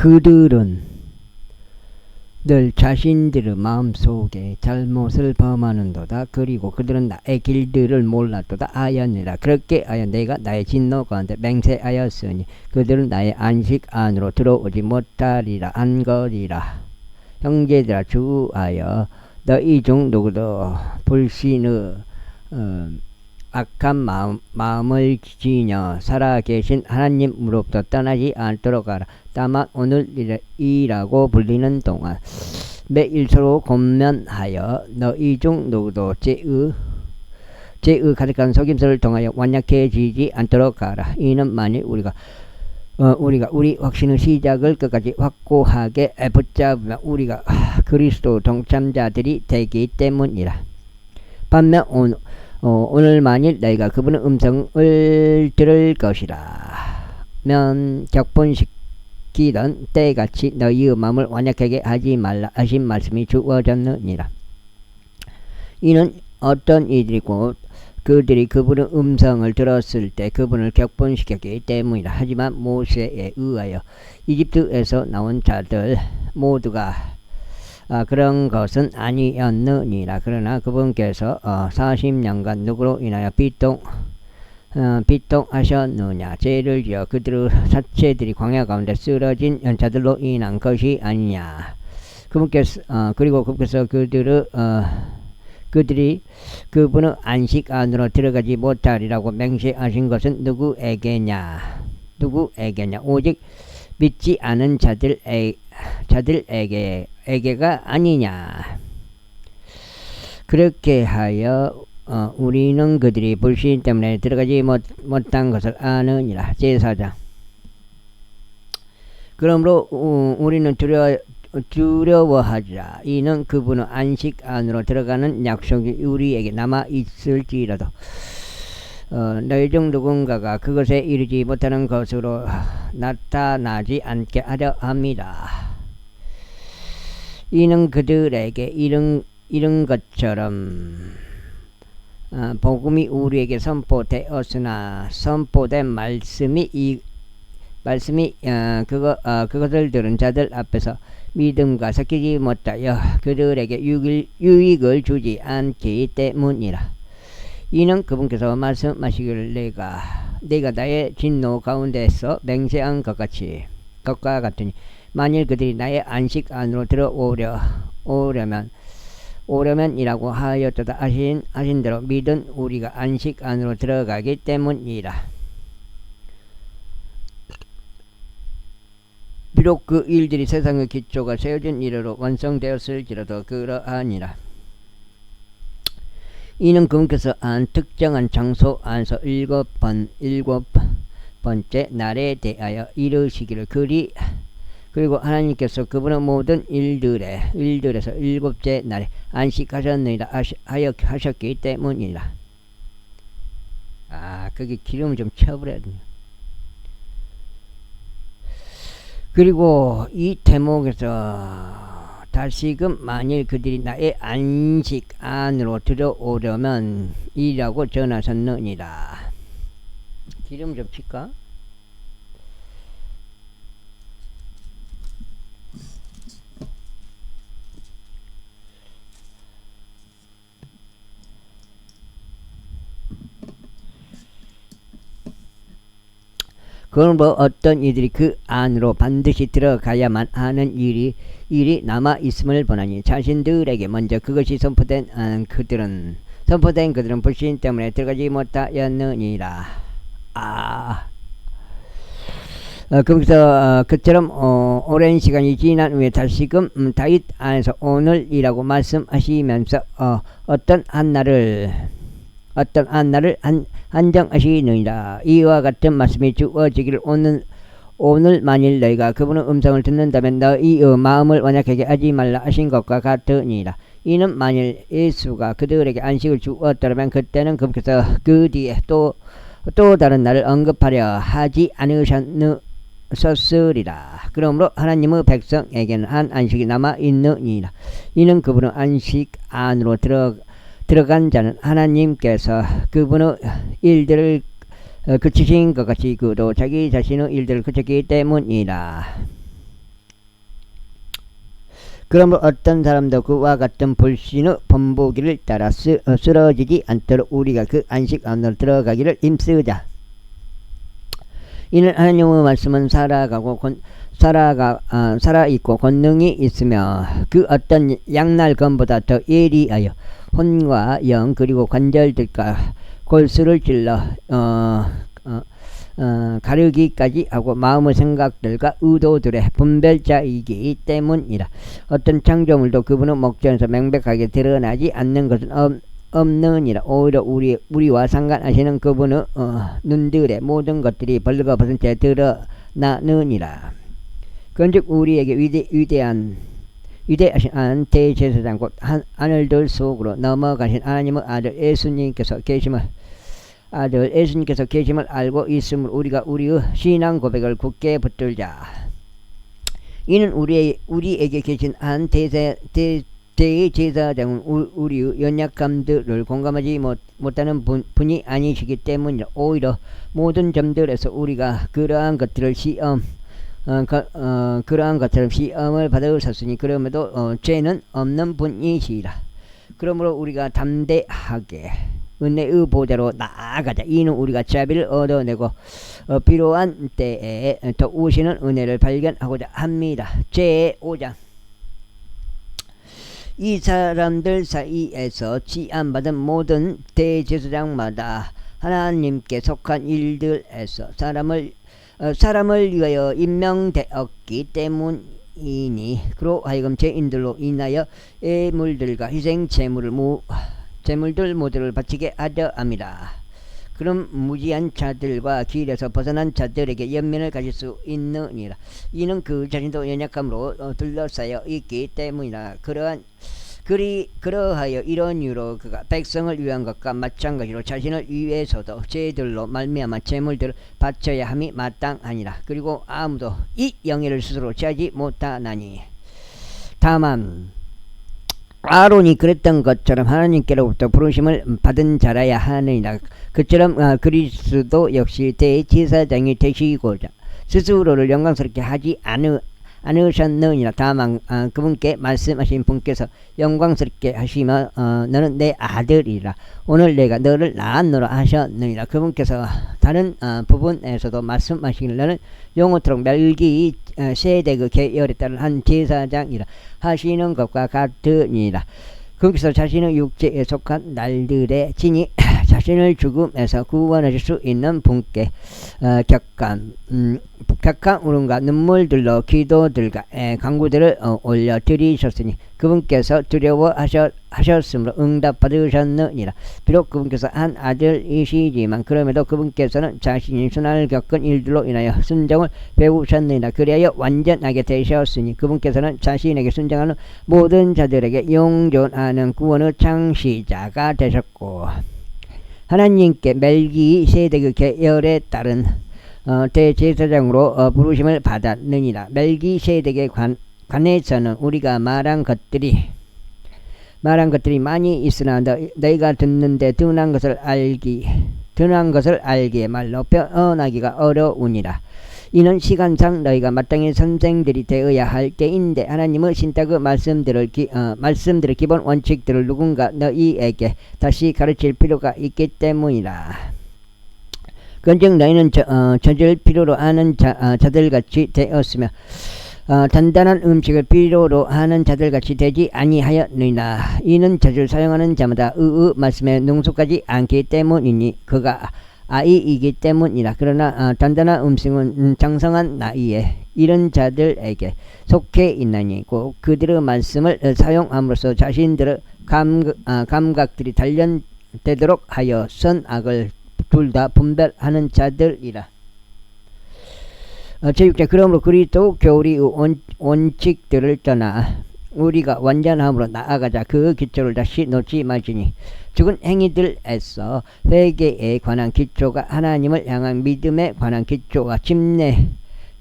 그들은 늘 자신들의 마음속에 잘못을 범하는도다. 그리고 그들은 나의 길들을 몰랐도다 하였느니라. 그렇게 하여 내가 나의 진노 가운데 맹세하였으니 그들은 나의 안식 안으로 들어오지 못하리라 한거리라. 형제들아, 주하여 너희 중 누구도 불신의 악한 마음을 지녀 살아계신 하나님으로부터 떠나지 않도록 하라. 다만 오늘이라고 불리는 동안 매일 서로 권면하여 너희 중 누구도 죄의 가득한 속임수를 통하여 완약해지지 않도록 하라. 이는 만일 우리가 우리 확신의 시작을 끝까지 확고하게 붙잡으면 우리가 그리스도 동참자들이 되기 때문이라. 반면 오늘 만일 너희가 그분의 음성을 들을 것이라 면 격분시키던 때같이 너희의 마음을 완약하게 하지 말라 하신 말씀이 주어졌느니라. 이는 어떤 이들이 곧 그들이 그분의 음성을 들었을 때 그분을 격분시켰기 때문이라. 하지만 모세에 의하여 이집트에서 나온 자들 모두가 그런 것은 아니었느니라. 그러나 그분께서 40년간 누구로 인하여 비통하셨느냐. 죄를 지어 그들의 사체들이 광야 가운데 쓰러진 자들로 인한 것이 아니냐. 그분께서 그리고 그분께서 그들이 그분의 안식 안으로 들어가지 못하리라고 맹세하신 것은 누구에게냐. 오직 믿지 않은 자들에게가 아니냐. 그렇게 하여 우리는 그들이 불신 때문에 들어가지 못한 것을 아느니라. 제4장. 그러므로 우리는 두려워하자. 이는 그분의 안식 안으로 들어가는 약속이 우리에게 남아 있을지라도 너희 중 누군가가 그것에 이르지 못하는 것으로 나타나지 않게 하려 합니다. 이는 그들에게 이런 것처럼 복음이 우리에게 선포되었으나 선포된 말씀이 그것을 들은 자들 앞에서 믿음과 섞이지 못하여 그들에게 유익을 주지 않기 때문이라. 이는 그분께서 말씀하시기를 내가 나의 진노 가운데서 맹세한 것과 같으니 만일 그들이 나의 안식 안으로 들어오려면이라고 하였도다 하신 대로 믿은 우리가 안식 안으로 들어가기 때문이라. 비록 그 일들이 세상의 기초가 세워진 이래로 완성되었을지라도 그러하니라. 이는 그분께서 한 특정한 장소 안에서 일곱 번째 날에 대하여 이르시기를 그리고 하나님께서 그분의 모든 일들에서 일곱째 날에 안식하셨느니라 하셨기 때문이라. 거기 기름을 좀 쳐버려야 돼요. 그리고 이 대목에서 다시금 만일 그들이 나의 안식 안으로 들어오려면 이라고 전하셨느니라. 기름 좀 칠까? 그러므로 어떤 이들이 그 안으로 반드시 들어가야만 하는 일이 남아 있음을 보나니 자신들에게 먼저 그것이 선포된 그들은 불신 때문에 들어가지 못하였느니라. 그래서 그처럼 오랜 시간이 지난 후에 다시금 다윗 안에서 오늘이라고 말씀하시면서 어떤 한 날을 한정하시느니라. 이와 같은 말씀이 주어지기를 오늘 만일 너희가 그분의 음성을 듣는다면 너희의 마음을 완약하게 하지 말라 하신 것과 같으니라. 이는 만일 예수가 그들에게 안식을 주었더라면 그때는 그분께서 그 뒤에 또 다른 날을 언급하려 하지 않으셨으리라. 그러므로 하나님의 백성에게는 한 안식이 남아 있느니라. 이는 그분의 안식 안으로 들어간 자는 하나님께서 그분의 일들을 그치신 것 같이 그도 자기 자신의 일들을 그쳤기 때문이라. 그러므로 어떤 사람도 그와 같은 불신의 본보기를 따라 쓰러지지 않도록 우리가 그 안식 안으로 들어가기를 힘쓰자. 이는 하나님의 말씀은 살아있고 권능이 있으며 그 어떤 양날 검보다 더 예리하여 혼과 영 그리고 관절들과 골수를 찔러 가르기까지 하고 마음의 생각들과 의도들의 분별자이기 때문이라. 어떤 창조물도 그분의 목전에서 명백하게 드러나지 않는 것은 없느니라. 오히려 우리와 상관하시는 그분의 눈들의 모든 것들이 벌거벗은 채 드러나느니라. 그런즉 우리에게 위대하신 대제사장 곧 하늘들 속으로 넘어가신 하나님의 아들 예수님께서 계심을 알고 있음을 우리가 우리의 신앙 고백을 굳게 붙들자. 이는 우리에게 계신 한 대제사장은 우리의 연약함들을 공감하지 못하는 분이 아니시기 때문이라. 오히려 모든 점들에서 우리가 그러한 것처럼 시험을 받으셨으니 그럼에도 죄는 없는 분이시라. 그러므로 우리가 담대하게 은혜의 보좌로 나아가자. 이는 우리가 자비를 얻어내고 필요한 때에 도우시는 은혜를 발견하고자 합니다. 제5장. 이 사람들 사이에서 지안받은 모든 대제사장마다 하나님께 속한 일들에서 사람을 위하여 임명되었기 때문이니 그로 하여금 죄인들로 인하여 예물들과 희생 제물들 모두를 바치게 하려 합니다. 그럼 무지한 자들과 길에서 벗어난 자들에게 연민을 가질 수 있느니라. 이는 그 자신도 연약함으로 둘러싸여 있기 때문이라. 그러하여 이런 이유로 그가 백성을 위한 것과 마찬가지로 자신을 위해서도 죄들로 말미암아 제물들을 바쳐야 함이 마땅하니라. 그리고 아무도 이 영예를 스스로 취하지 못하나니 다만 아론이 그랬던 것처럼 하나님께로부터 부르심을 받은 자라야 하느니라. 그처럼 그리스도 역시 대제사장이 되시고자 스스로를 영광스럽게 하지 않으셨느니라. 다만 그분께 말씀하신 분께서 영광스럽게 하시며 너는 내 아들이라 오늘 내가 너를 낳았노라 하셨느니라. 그분께서 다른 부분에서도 말씀하시길 너는 영원토록 멜기 세대의 계열에 따른 한 제사장이라 하시는 것과 같으니라. 거기서 자신의 육체에 속한 날들의 진이 자신을 죽음에서 구원하실 수 있는 분께 격한 울음과 눈물들로 기도들과 간구들을 올려드리셨으니 그분께서 두려워하셨으므로 응답받으셨느니라. 비록 그분께서 한 아들이시지만 그럼에도 그분께서는 자신이 순환을 겪은 일들로 인하여 순종을 배우셨느니라. 그리하여 완전하게 되셨으니 그분께서는 자신에게 순종하는 모든 자들에게 용존하는 구원의 창시자가 되셨고 하나님께 멜기 세대의 계열에 따른 대제사장으로 부르심을 받았느니라. 멜기 세대에 관해서는 우리가 말한 것들이 많이 있으나 너희가 듣는데 둔한 것을 알기에 말로 표현하기가 어려우니라. 이는 시간상 너희가 마땅히 선생들이 되어야 할 때인데 하나님의 신탁의 말씀들의 기본 원칙들을 누군가 너희에게 다시 가르칠 필요가 있기 때문이라. 그런즉 너희는 젖을 필요로 하는 자들같이 되었으며 단단한 음식을 필요로 하는 자들같이 되지 아니하였느니라. 이는 젖을 사용하는 자마다 의의 말씀에 능숙하지 않기 때문이니 그가 아이이기 때문이라. 그러나 단단한 음식은 장성한 나이에 이런 자들에게 속해 있나니 곧 그들의 말씀을 사용함으로써 자신들의 감각들이 단련되도록 하여 선악을 둘 다 분별하는 자들이라. 제6장. 그러므로 그리스도 교리의 원칙들을 떠나 우리가 완전함으로 나아가자. 그 기초를 다시 놓지 말지니 죽은 행위들에서 회개에 관한 기초가 하나님을 향한 믿음에 관한 기초와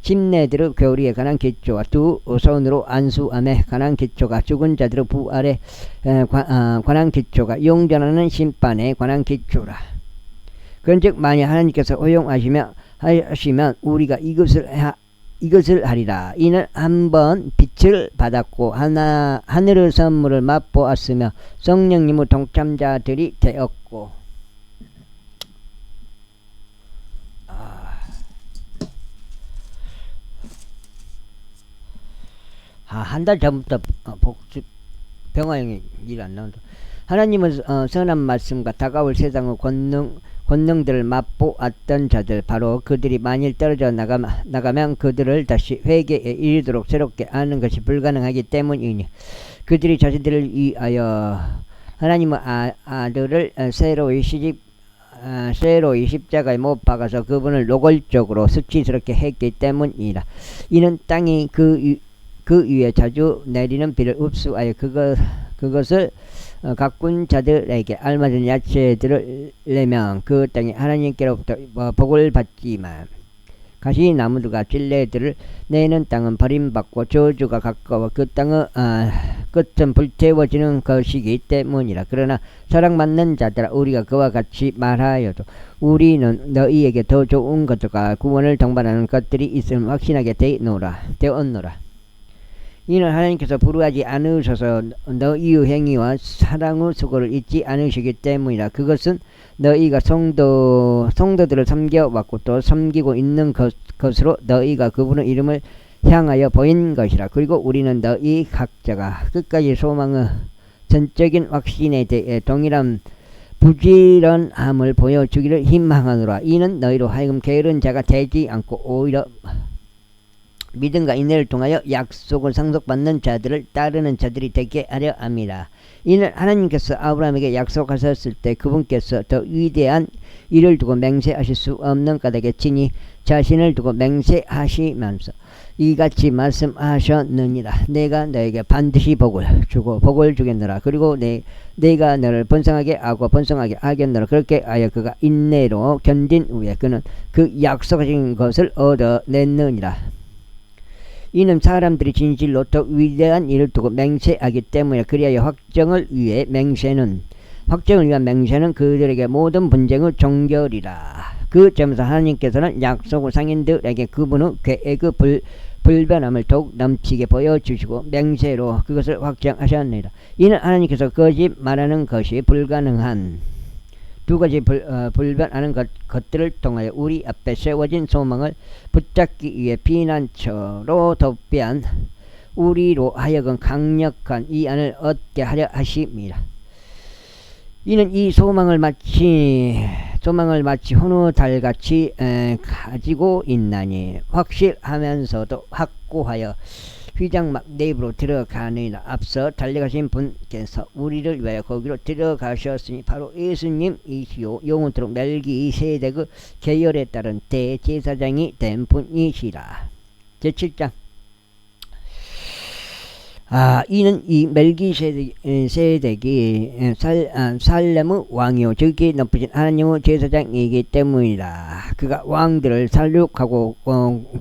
침례들의 교리에 관한 기초와 두 손으로 안수함에 관한 기초가 죽은 자들의 부활에 관한 기초가 용전하는 심판에 관한 기초라. 그런즉 만약 하나님께서 허용하시면 우리가 이것을 이것을 하리라. 이는 한번 빛을 받았고 하늘의 선물을 맛보았으며 성령님의 동참자들이 되었고. 한 달 전부터 복습 병화형이 일 안 나온다. 하나님은 선한 말씀과 다가올 세상의 권능들을 맛보았던 자들, 바로 그들이 만일 떨어져 나가면 그들을 다시 회개에 이르도록 새롭게 아는 것이 불가능하기 때문이니, 그들이 자신들을 위하여 하나님의 아들을 새로이 십자가에 못 박아서 그분을 노골적으로 수치스럽게 했기 때문이라. 이는 땅이 그 위에 자주 내리는 비를 흡수하여 그것을 가꾼 자들에게 알맞은 야채들을 내면 그 땅이 하나님께로부터 복을 받지만, 가시나무들과 찔레들을 내는 땅은 버림받고 저주가 가까워 그 땅의 끝은 불태워지는 것이기 때문이라. 그러나 사랑받는 자들아, 우리가 그와 같이 말하여도 우리는 너희에게 더 좋은 것들과 구원을 동반하는 것들이 있음을 확신하게 되었노라. 이는 하나님께서 불의하지 않으셔서 너희의 행위와 사랑의 수고를 잊지 않으시기 때문이라. 그것은 너희가 성도들을 섬겨왔고 또 섬기고 있는 것으로 너희가 그분의 이름을 향하여 보인 것이라. 그리고 우리는 너희 각자가 끝까지 소망의 전적인 확신에 대해 동일한 부지런함을 보여주기를 희망하노라. 이는 너희로 하여금 게으른 자가 되지 않고 오히려 믿음과 인내를 통하여 약속을 상속받는 자들을 따르는 자들이 되게 하려 함이라. 이는 하나님께서 아브라함에게 약속하셨을 때 그분께서 더 위대한 일을 두고 맹세하실 수 없는 까닭에 친히 자신을 두고 맹세하시면서 이같이 말씀하셨느니라. 내가 너에게 반드시 복을 주겠노라. 그리고 내가 너를 번성하게 하고 번성하게 하겠노라. 그렇게 하여 그가 인내로 견딘 후에 그는 그 약속하신 것을 얻어냈느니라. 이는 사람들이 진실로 더 위대한 일을 두고 맹세하기 때문에, 그리하여 확정을 위한 맹세는 그들에게 모든 분쟁의 종결이라. 그 점에서 하나님께서는 약속의 상인들에게 그분의 계획의 불변함을 더욱 넘치게 보여주시고 맹세로 그것을 확정하셨느니라. 이는 하나님께서 거짓 말하는 것이 불가능한 두 가지 불변하는 것들을 통하여 우리 앞에 세워진 소망을 붙잡기 위해 피난처로 도피한 우리로 하여금 강력한 이 안을 얻게 하려 하심이라. 이는 이 소망을 마치 어느 달같이 가지고 있나니 확실하면서도 확고하여 휘장막 내부로 들어가느니라. 앞서 달려가신 분께서 우리를 위하여 거기로 들어가셨으니 바로 예수님이시요 영원토록 멜기세덱의 계열에 따른 대제사장이 된 분이시라. 제7장. 이는 이 멜기세덱이 살렘의 왕이요 저기 높으신 그하나님의 제사장이기 때문이라. 그가 왕들을 살육하고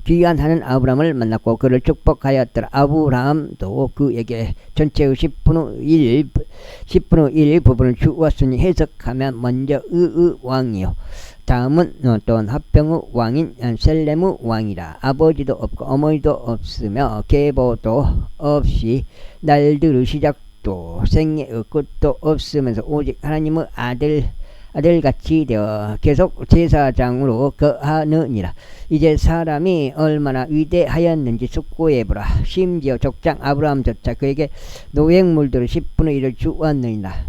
귀환하는 아브라함을 만났고 그를 축복하였더라. 아브라함도 그에게 전체의 10분의 1 부분을 주었으니 해석하면 먼저 의의 왕이요 다음은 또한 합병의 왕인 셀렘의 왕이라. 아버지도 없고 어머니도 없으며 계보도 없이 날들의 시작도 생애의 끝도 없으면서 오직 하나님의 아들같이 되어 계속 제사장으로 거하느니라. 이제 사람이 얼마나 위대하였는지 숙고해보라. 심지어 족장 아브라함조차 그에게 노획물들의 10분의 1을 주었느니라.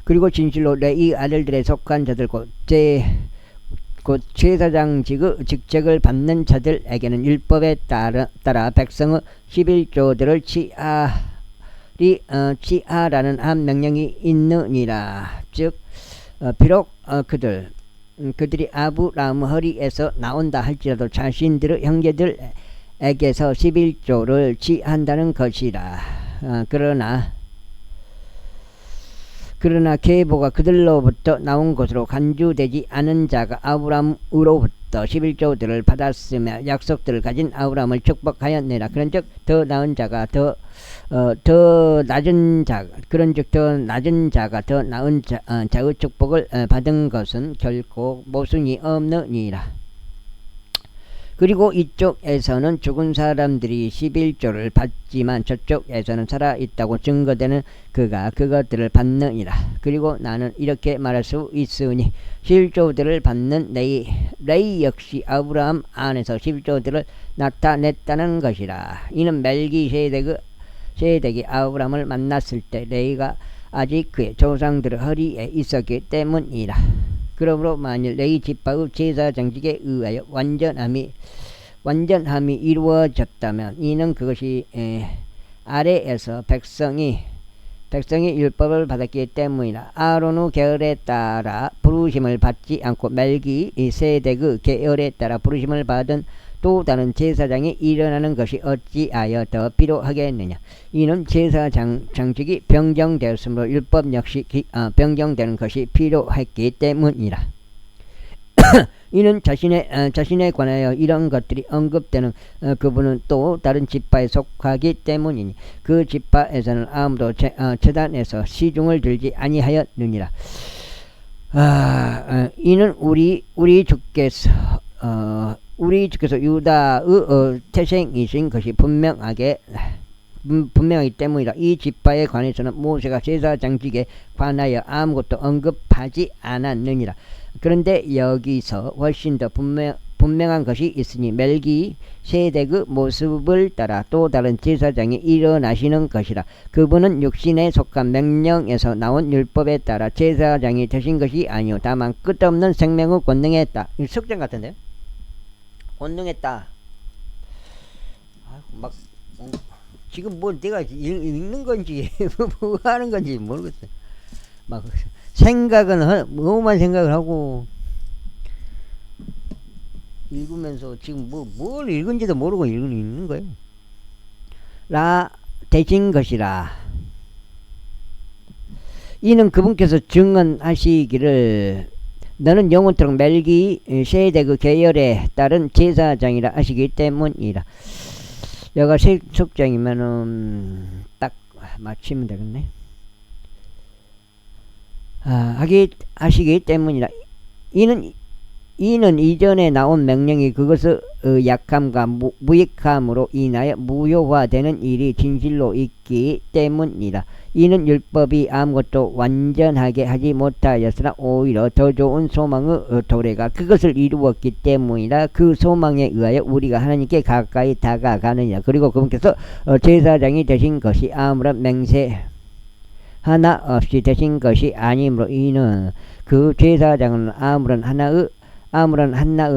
그리고 진실로 레위 아들들에 속한 자들 곧 제사장직의 직책을 받는 자들에게는 율법에 따라 백성의 11조들을 취하라는 한 명령이 있느니라. 즉 비록 그들이 아브라함의 허리에서 나온다 할지라도 자신들의 형제들에게서 11조를 취한다는 것이라. 그러나 계보가 그들로부터 나온 것으로 간주되지 않은 자가 아브라함으로부터 11조들을 받았으며 약속들을 가진 아브라함을 축복하였느니라. 그런즉 더 낮은 자가 더 낮은 자가 더 나은 자의 축복을 받은 것은 결코 모순이 없느니라. 그리고 이쪽에서는 죽은 사람들이 11조를 받지만 저쪽에서는 살아있다고 증거되는 그가 그것들을 받느니라. 그리고 나는 이렇게 말할 수 있으니 11조들을 받는 레이 역시 아브라함 안에서 11조들을 나타냈다는 것이라. 이는 멜기세덱이 아브라함을 만났을 때 레이가 아직 그의 조상들의 허리에 있었기 때문이라. 그러므로 만일 레이 지파의 제사 정직에 의하여 완전함이 이루어졌다면 이는 그것이 아래에서 백성이 율법을 받았기 때문이라. 아론의 계열에 따라 부르심을 받지 않고 멜기세덱의 계열에 따라 부르심을 받은 또 다른 제사장이 일어나는 것이 어찌하여 더 필요하겠느냐. 이는 제사장직이 변경되었으므로 율법 역시 변경되는 것이 필요했기 때문이라. 이는 자신에 관하여 이런 것들이 언급되는 그분은 또 다른 지파에 속하기 때문이니 그 지파에서는 아무도 제단에서 시중을 들지 아니하였느니라. 이는 우리 주께서 유다의 태생이신 것이 분명하기 때문이라. 이 지파에 관해서는 모세가 제사장직에 관하여 아무것도 언급하지 않았느니라. 그런데 여기서 훨씬 더 분명한 것이 있으니 멜기세덱의 모습을 따라 또 다른 제사장이 일어나시는 것이라. 그분은 육신에 속한 명령에서 나온 율법에 따라 제사장이 되신 것이 아니요 다만 끝없는 생명의 권능에 따라. 석장 같은데요? 권능했다. 막 지금 뭐 내가 읽는 건지 뭐 하는 건지 모르겠어. 막 생각은 뭐만 생각을 하고 읽으면서 지금 뭘 읽은지도 모르고 읽는 거예요. 되신 것이라. 이는 그분께서 증언하시기를 너는 영원토록 멜기세덱의 계열에 따른 제사장이라 하시기 때문이라. 여가 석장이면은 딱 맞추면 되겠네. 하시기 때문이라. 이는 이전에 나온 명령이 그것의 약함과 무익함으로 인하여 무효화되는 일이 진실로 있기 때문이라. 이는 율법이 아무것도 완전하게 하지 못하였으나 오히려 더 좋은 소망의 도래가 그것을 이루었기 때문이라. 그 소망에 의하여 우리가 하나님께 가까이 다가가느냐. 그리고 그분께서 제사장이 되신 것이 아무런 맹세 하나 없이 되신 것이 아니므로 이는 그 제사장은 아무런 하나의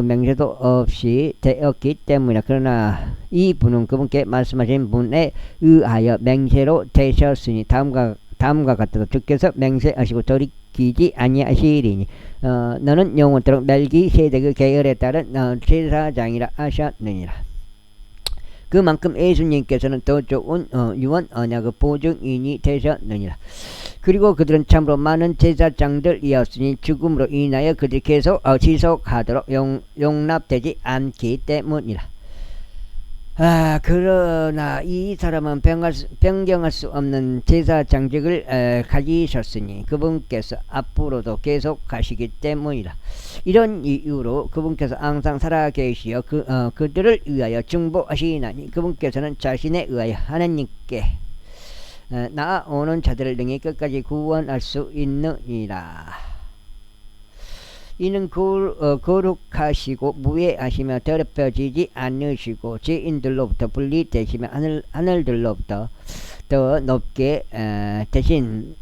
맹세도 없이 되었기 때문이라. 그러나 이 분은 그분께 말씀하신 분에 의하여 맹세로 되셨으니 다음과 같아도 주께서 맹세하시고 돌이키지 아니하시리니 너는 영원토록 멜기세덱의 계열에 따른 제사장이라 하셨느니라. 그만큼 예수님께서는 더 좋은 유언 언약의 보증인이 되셨느니라. 그리고 그들은 참으로 많은 제사장들이었으니 죽음으로 인하여 그들이 계속 지속하도록 용납되지 않기 때문이라. 그러나 이 사람은 변경할 수 없는 제사장직을 가지셨으니 그분께서 앞으로도 계속 가시기 때문이라. 이런 이유로 그분께서 항상 살아계시어 그들을 위하여 중보하시나니 그분께서는 자신에 의하여 하나님께 나아오는 자들을 능히 끝까지 구원할 수 있느니라. 이는 거룩하시고 무해하시며 더럽혀지지 않으시고 죄인들로부터 분리되시며 하늘들로부터 더 높게 대신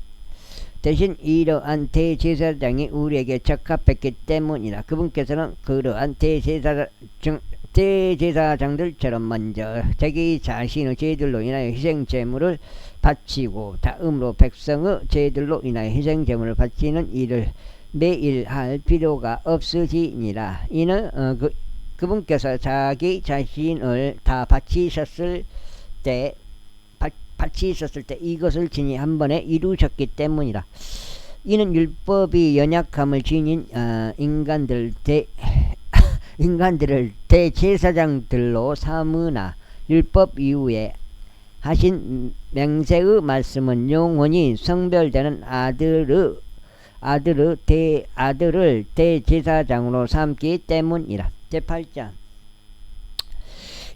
이러한 대제사장이 우리에게 적합했기 때문이라. 그분께서는 그러한 대제사장들처럼 먼저 자기 자신의 죄들로 인하여 희생제물을 바치고 다음으로 백성의 죄들로 인하여 희생제물을 바치는 일을 매일 할 필요가 없으시니라. 이는 그분께서 자기 자신을 다 바치셨을 때 이것을 진히 한 번에 이루셨기 때문이라. 이는 율법이 연약함을 지닌 인간들을 대제사장들로 삼으나 율법 이후에 하신 맹세의 말씀은 영원히 성별되는 아들을 대제사장으로 삼기 때문이라. 제8장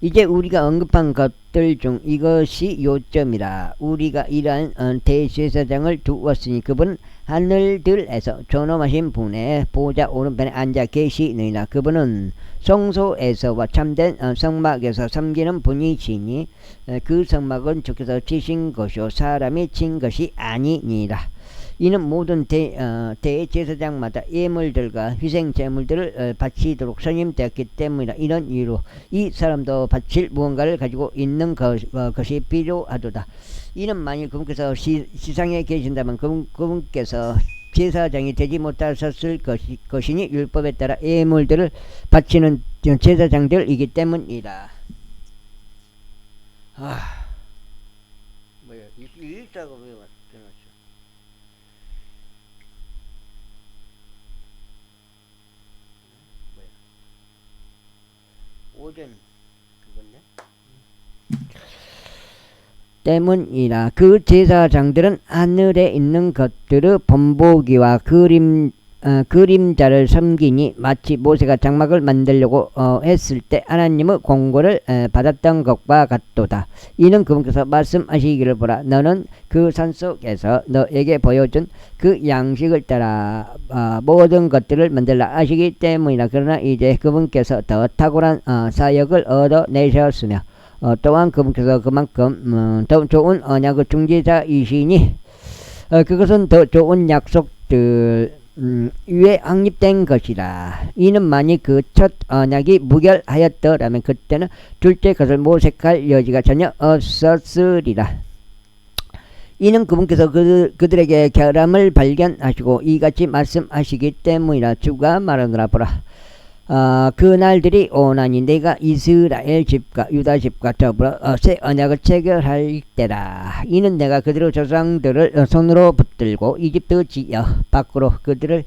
이제 우리가 언급한 것들 중 이것이 요점이라. 우리가 이러한 대제사장을 두었으니 그분은 하늘들에서 존엄하신 분의 보좌 오른편에 앉아 계시느니라. 그분은 성소에서와 참된 성막에서 섬기는 분이시니 그 성막은 주께서 지신 것이요 사람이 친 것이 아니니라. 이는 모든 대제사장마다 예물들과 희생제물들을 바치도록 선임되었기 때문이라. 이런 이유로 이 사람도 바칠 무언가를 가지고 있는 것이 필요하도다. 이는 만일 그분께서 시상에 계신다면 그분께서 제사장이 되지 못하셨을 것이니 율법에 따라 예물들을 바치는 제사장들이기 때문이다. 뭐야, 일자가 왜 왔어? 오전 그건데? 때문이라. 그 제사장들은 하늘에 있는 것들의 본보기와 그림자를 섬기니 마치 모세가 장막을 만들려고 했을 때 하나님의 공고를 받았던 것과 같도다. 이는 그분께서 말씀하시기를 보라. 너는 그 산속에서 너에게 보여준 그 양식을 따라 모든 것들을 만들라 하시기 때문이라. 그러나 이제 그분께서 더 탁월한 사역을 얻어내셨으며 또한 그분께서 그만큼 더 좋은 언약의 중재자이시니 그것은 더 좋은 약속들 위에 확립된 것이라. 이는 만일 그 첫 언약이 무결하였더라면 그때는 둘째 것을 모색할 여지가 전혀 없었으리라. 이는 그분께서 그들에게 결함을 발견하시고 이같이 말씀하시기 때문이라. 주가 말하노라. 보라, 그 날들이 오나니 내가 이스라엘 집과 유다 집과 더불어 새 언약을 체결할 때라. 이는 내가 그들의 조상들을 손으로 붙들고 이집트 지역 밖으로 그들을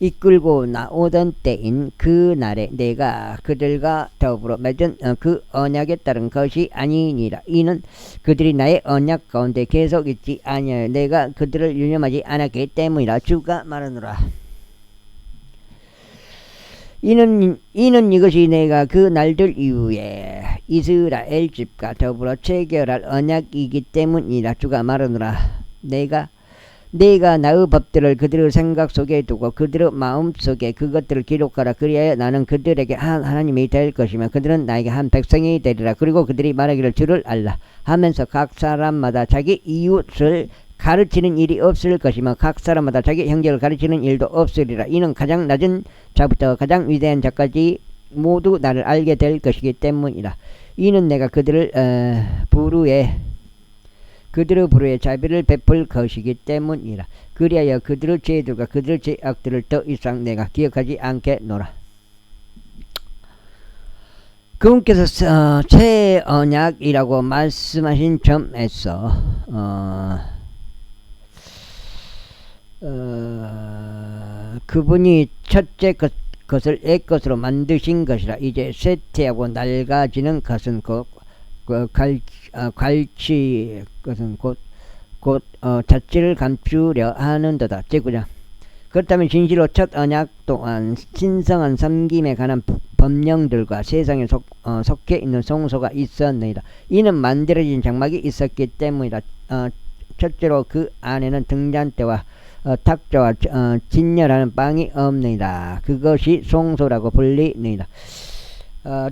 이끌고 나오던 때인 그 날에 내가 그들과 더불어 맺은 그 언약에 따른 것이 아니니라. 이는 그들이 나의 언약 가운데 계속 있지 아니하여 내가 그들을 유념하지 않았기 때문이라. 주가 말하노라. 이는 이것이 내가 그 날들 이후에 이스라엘 집과 더불어 체결할 언약이기 때문이라. 주가 말하노라. 내가 나의 법들을 그들의 생각 속에 두고 그들의 마음 속에 그것들을 기록하라. 그리하여 나는 그들에게 한 하나님이 될 것이며 그들은 나에게 한 백성이 되리라. 그리고 그들이 말하기를 주를 알라 하면서 각 사람마다 자기 이웃을 가르치는 일이 없을 것이며 각 사람마다 자기 형제를 가르치는 일도 없으리라. 이는 가장 낮은 자부터 가장 위대한 자까지 모두 나를 알게 될 것이기 때문이라. 이는 내가 그들의 부르에 자비를 베풀 것이기 때문이라. 그리하여 그들의 죄들과 그들의 죄악들을 더 이상 내가 기억하지 않겠노라. 그분께서 새 언약이라고 말씀하신 점에서 그분이 첫째 것을 옛것으로 만드신 것이라. 이제 쇠퇴하고 낡아지는 것은 갈치 것은 곧 자취를 감추려 하는도다. 제9장. 그렇다면 진실로 첫 언약 동안 신성한 섬김에 관한 법령들과 세상에 속해 있는 성소가 있었느니라. 이는 만들어진 장막이 있었기 때문이라. 첫째로 그 안에는 등잔대와 탁자와 진열하는 빵이 없느니라. 그것이 성소라고 불리느니라.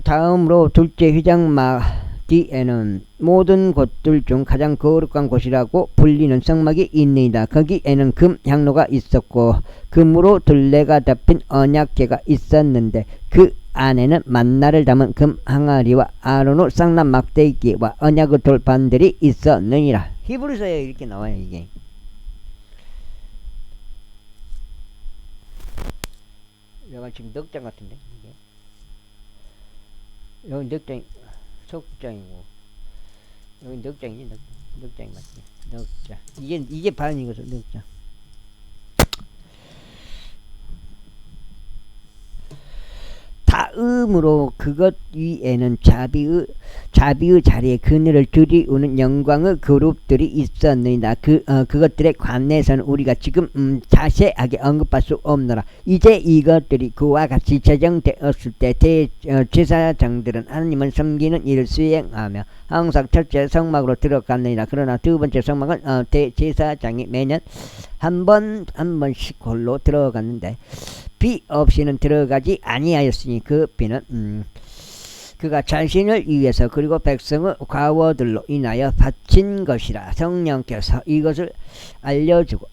다음으로 둘째 휘장막 뒤에는 모든 곳들 중 가장 거룩한 곳이라고 불리는 성막이 있느니라. 거기에는 금 향로가 있었고 금으로 둘레가 덮인 언약궤가 있었는데 그 안에는 만나를 담은 금 항아리와 아론의 쌍난 막대기와 언약의 돌판들이 있었느니라. 히브리서에 이렇게 나와요. 이게 여기 지금 넉장 같은데 이게. 여기 넉장 속장이고 여기 넉장이지. 넉장이 맞지. 넉장 이게 반이거든. 넉장. 다음으로 그것 위에는 자비의 자리에 그늘을 들이우는 영광의 그룹들이 있었느니라. 그것들의 관내에서는 우리가 지금 자세하게 언급할 수 없노라. 이제 이것들이 그와 같이 제정되었을 때 제사장들은 하나님을 섬기는 일을 수행하며 항상 첫째 성막으로 들어갔느니라. 그러나 두 번째 성막은 대제사장이 매년 한 번씩 홀로 들어갔는데 비 없이는 들어가지 아니하였으니 그 비는 그가 자신을 위해서 그리고 백성의 과거들로 인하여 바친 것이라. 성령께서 이것을 알려주고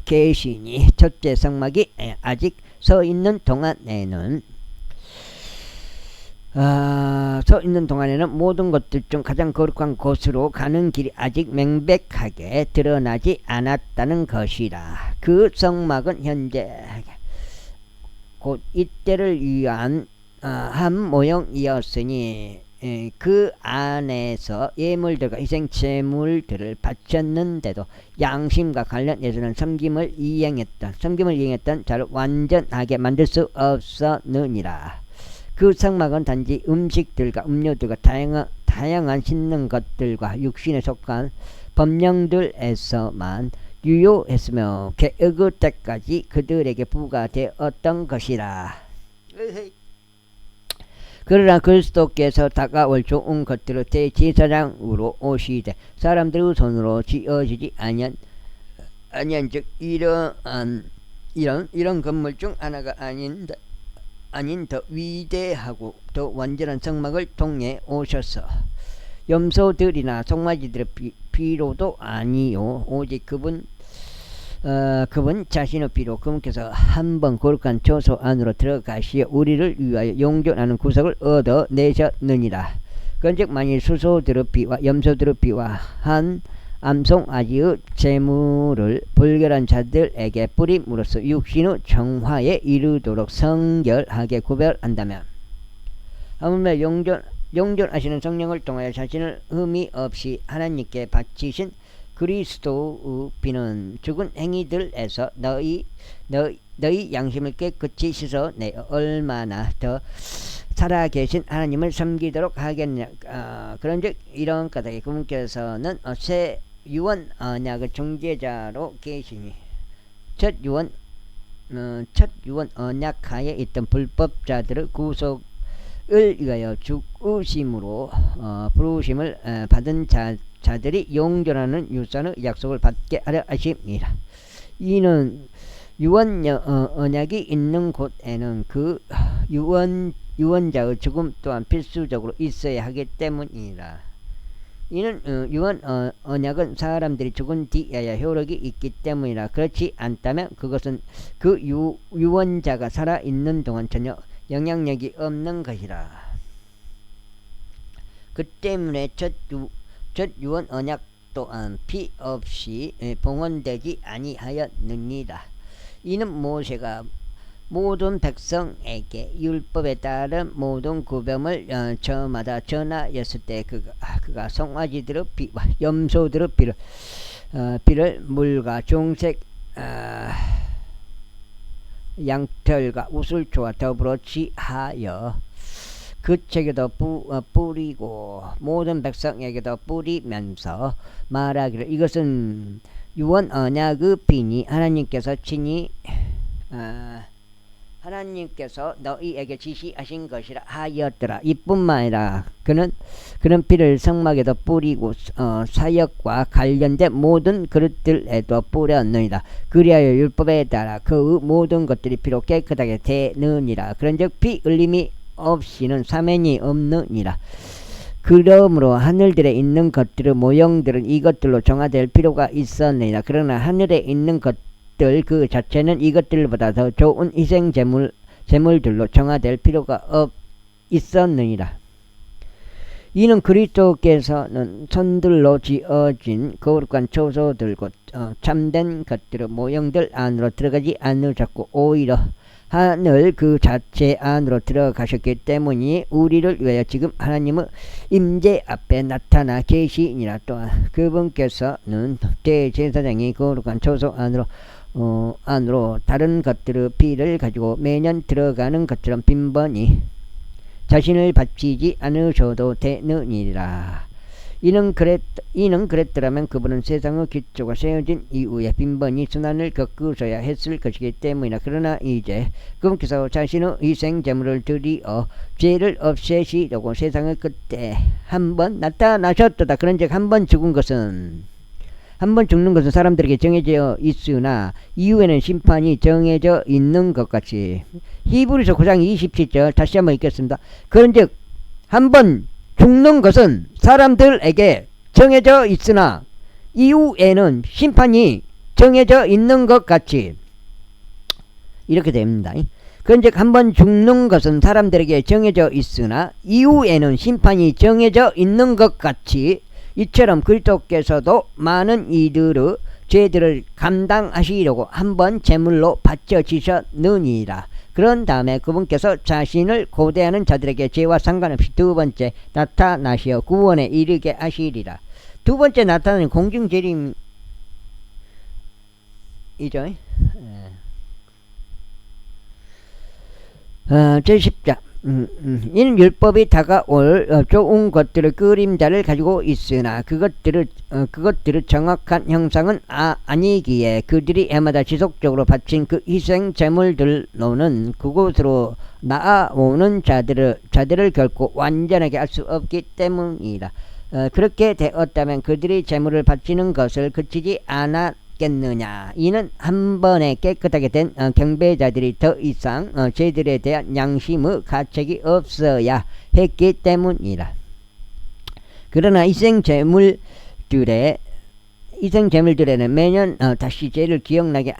계시니 첫째 성막이 아직 서 있는 동안에는 모든 것들 중 가장 거룩한 곳으로 가는 길이 아직 명백하게 드러나지 않았다는 것이라. 그 성막은 현재 곧 이때를 위한 한 모형이었으니 그 안에서 예물들과 희생 제물들을 바쳤는데도 양심과 관련해서는 섬김을 이행했던 자를 완전하게 만들 수 없었느니라. 그 성막은 단지 음식들과 음료들과 다양한 씻는 것들과 육신에 속한 법령들에서만 유효했으며 개혁의 때까지 그들에게 부과되었던 것이라. 그러나 그리스도께서 다가올 좋은 것들을 대제사장으로 오시되 사람들의 손으로 지어지지 아니한즉 이런 건물 중 하나가 아닌 더 위대하고 더 완전한 성막을 통해 오셔서 염소들이나 송아지들의 피로도 아니요 오직 그분 자신의 피로 그분께서 한번 거룩한 처소 안으로 들어가시어 우리를 위하여 용존하는 구석을 얻어내셨느니라. 그런즉 만일 수소들의 피와 염소들의 피와 한 암송아지의 제물을 불결한 자들에게 뿌림으로써 육신의 정화에 이르도록 성결하게 구별한다면 하물며 용존하시는 성령을 통하여 자신을 흠이 없이 하나님께 바치신 그리스도의 피는 죽은 행위들에서 너희 양심을 깨끗이 씻어내어 얼마나 더 살아계신 하나님을 섬기도록 하겠냐. 그런즉 이런 까닭에 그분께서는 새 유언 언약의 중재자로 계시니 첫 유언 언약하에 있던 불법자들의 구속을 위하여 죽으심으로 부르심을 받은 자들이 용존하는 유산의 약속을 받게 하려 하십니다. 이는 유언 언약이 있는 곳에는 그 유언자의 죽음 또한 필수적으로 있어야 하기 때문이라. 이는 유언 언약은 사람들이 죽은 뒤에야 효력이 있기 때문이라. 그렇지 않다면 그것은 그 유언자가 살아있는 동안 전혀 영향력이 없는 것이라. 그 때문에 첫 유언 언약 또한 피 없이 봉헌되지 아니하였느니라. 이는 모세가 모든 백성에게 율법에 따른 모든 구별을 저마다 전하였을 때 그가 송아지들의 피와 염소들의 피를 물과 중색 양털과 우슬초와 더불어 취하여 그 책에도 뿌리고 모든 백성에게도 뿌리면서 말하기를 이것은 유언 언약의 피니 하나님께서 친히 하나님께서 너희에게 지시하신 것이라 하였더라. 이뿐만 아니라 그는 피를 성막에도 뿌리고 사역과 관련된 모든 그릇들에도 뿌렸느니라. 그리하여 율법에 따라 그의 모든 것들이 피로 깨끗하게 되느니라. 그런즉 피 흘림이 없이는 사면이 없느니라. 그러므로 하늘들에 있는 것들의 모형들은 이것들로 정화될 필요가 있었느니라. 그러나 하늘에 있는 것들 그 자체는 이것들보다 더 좋은 희생 제물들로 정화될 필요가 있었느니라. 이는 그리스도께서는 손들로 지어진 거룩한 초소들 곧 참된 것들의 모형들 안으로 들어가지 않으셨고 오히려 하늘 그 자체 안으로 들어가셨기 때문에 우리를 위하여 지금 하나님의 임재 앞에 나타나 계시니라. 또한 그분께서는 대제사장이 거룩한 초소 안으로 안으로 다른 것들의 피를 가지고 매년 들어가는 것처럼 빈번히 자신을 바치지 않으셔도 되느니라. 이는 그랬더라면 그분은 세상의 기초가 세워진 이후에 빈번히 순환을 겪으셔야 했을 것이기 때문이나. 그러나 이제 그분께서 자신의 희생제물을 드리어 죄를 없애시려고 세상의 끝에 한번 나타나셨도다. 그런즉 한번 죽는 것은 사람들에게 정해져 있으나 이후에는 심판이 정해져 있는 것 같이. 히브리서 9장 27절 다시 한번 읽겠습니다. 그런즉 한번 죽는 것은 사람들에게 정해져 있으나 이후에는 심판이 정해져 있는 것 같이. 이렇게 됩니다. 그런즉 한번 죽는 것은 사람들에게 정해져 있으나 이후에는 심판이 정해져 있는 것 같이 이처럼 그리스도께서도 많은 이들의 죄들을 감당하시려고 한번 제물로 바쳐지셨느니라. 그런 다음에 그분께서 자신을 고대하는 자들에게 죄와 상관없이 두 번째 나타나시어 구원에 이르게 하시리라. 두 번째 나타나는 공중재림이죠. 제10장 이는 율법이 다가올 좋은 것들의 그림자를 가지고 있으나 그것들의 정확한 형상은 아니기에 그들이 해마다 지속적으로 바친 그 희생 제물들로는 그곳으로 나아오는 자들을 결코 완전하게 할 수 없기 때문이다. 그렇게 되었다면 그들이 제물을 바치는 것을 그치지 않았겠느냐. 이는 한 번에 깨끗하게 된 경배자들이 더 이상 죄들에 대한 양심의 가책이 없어야 했기 때문이다. 그러나 희생제물들에는 매년 다시 죄를 기억나게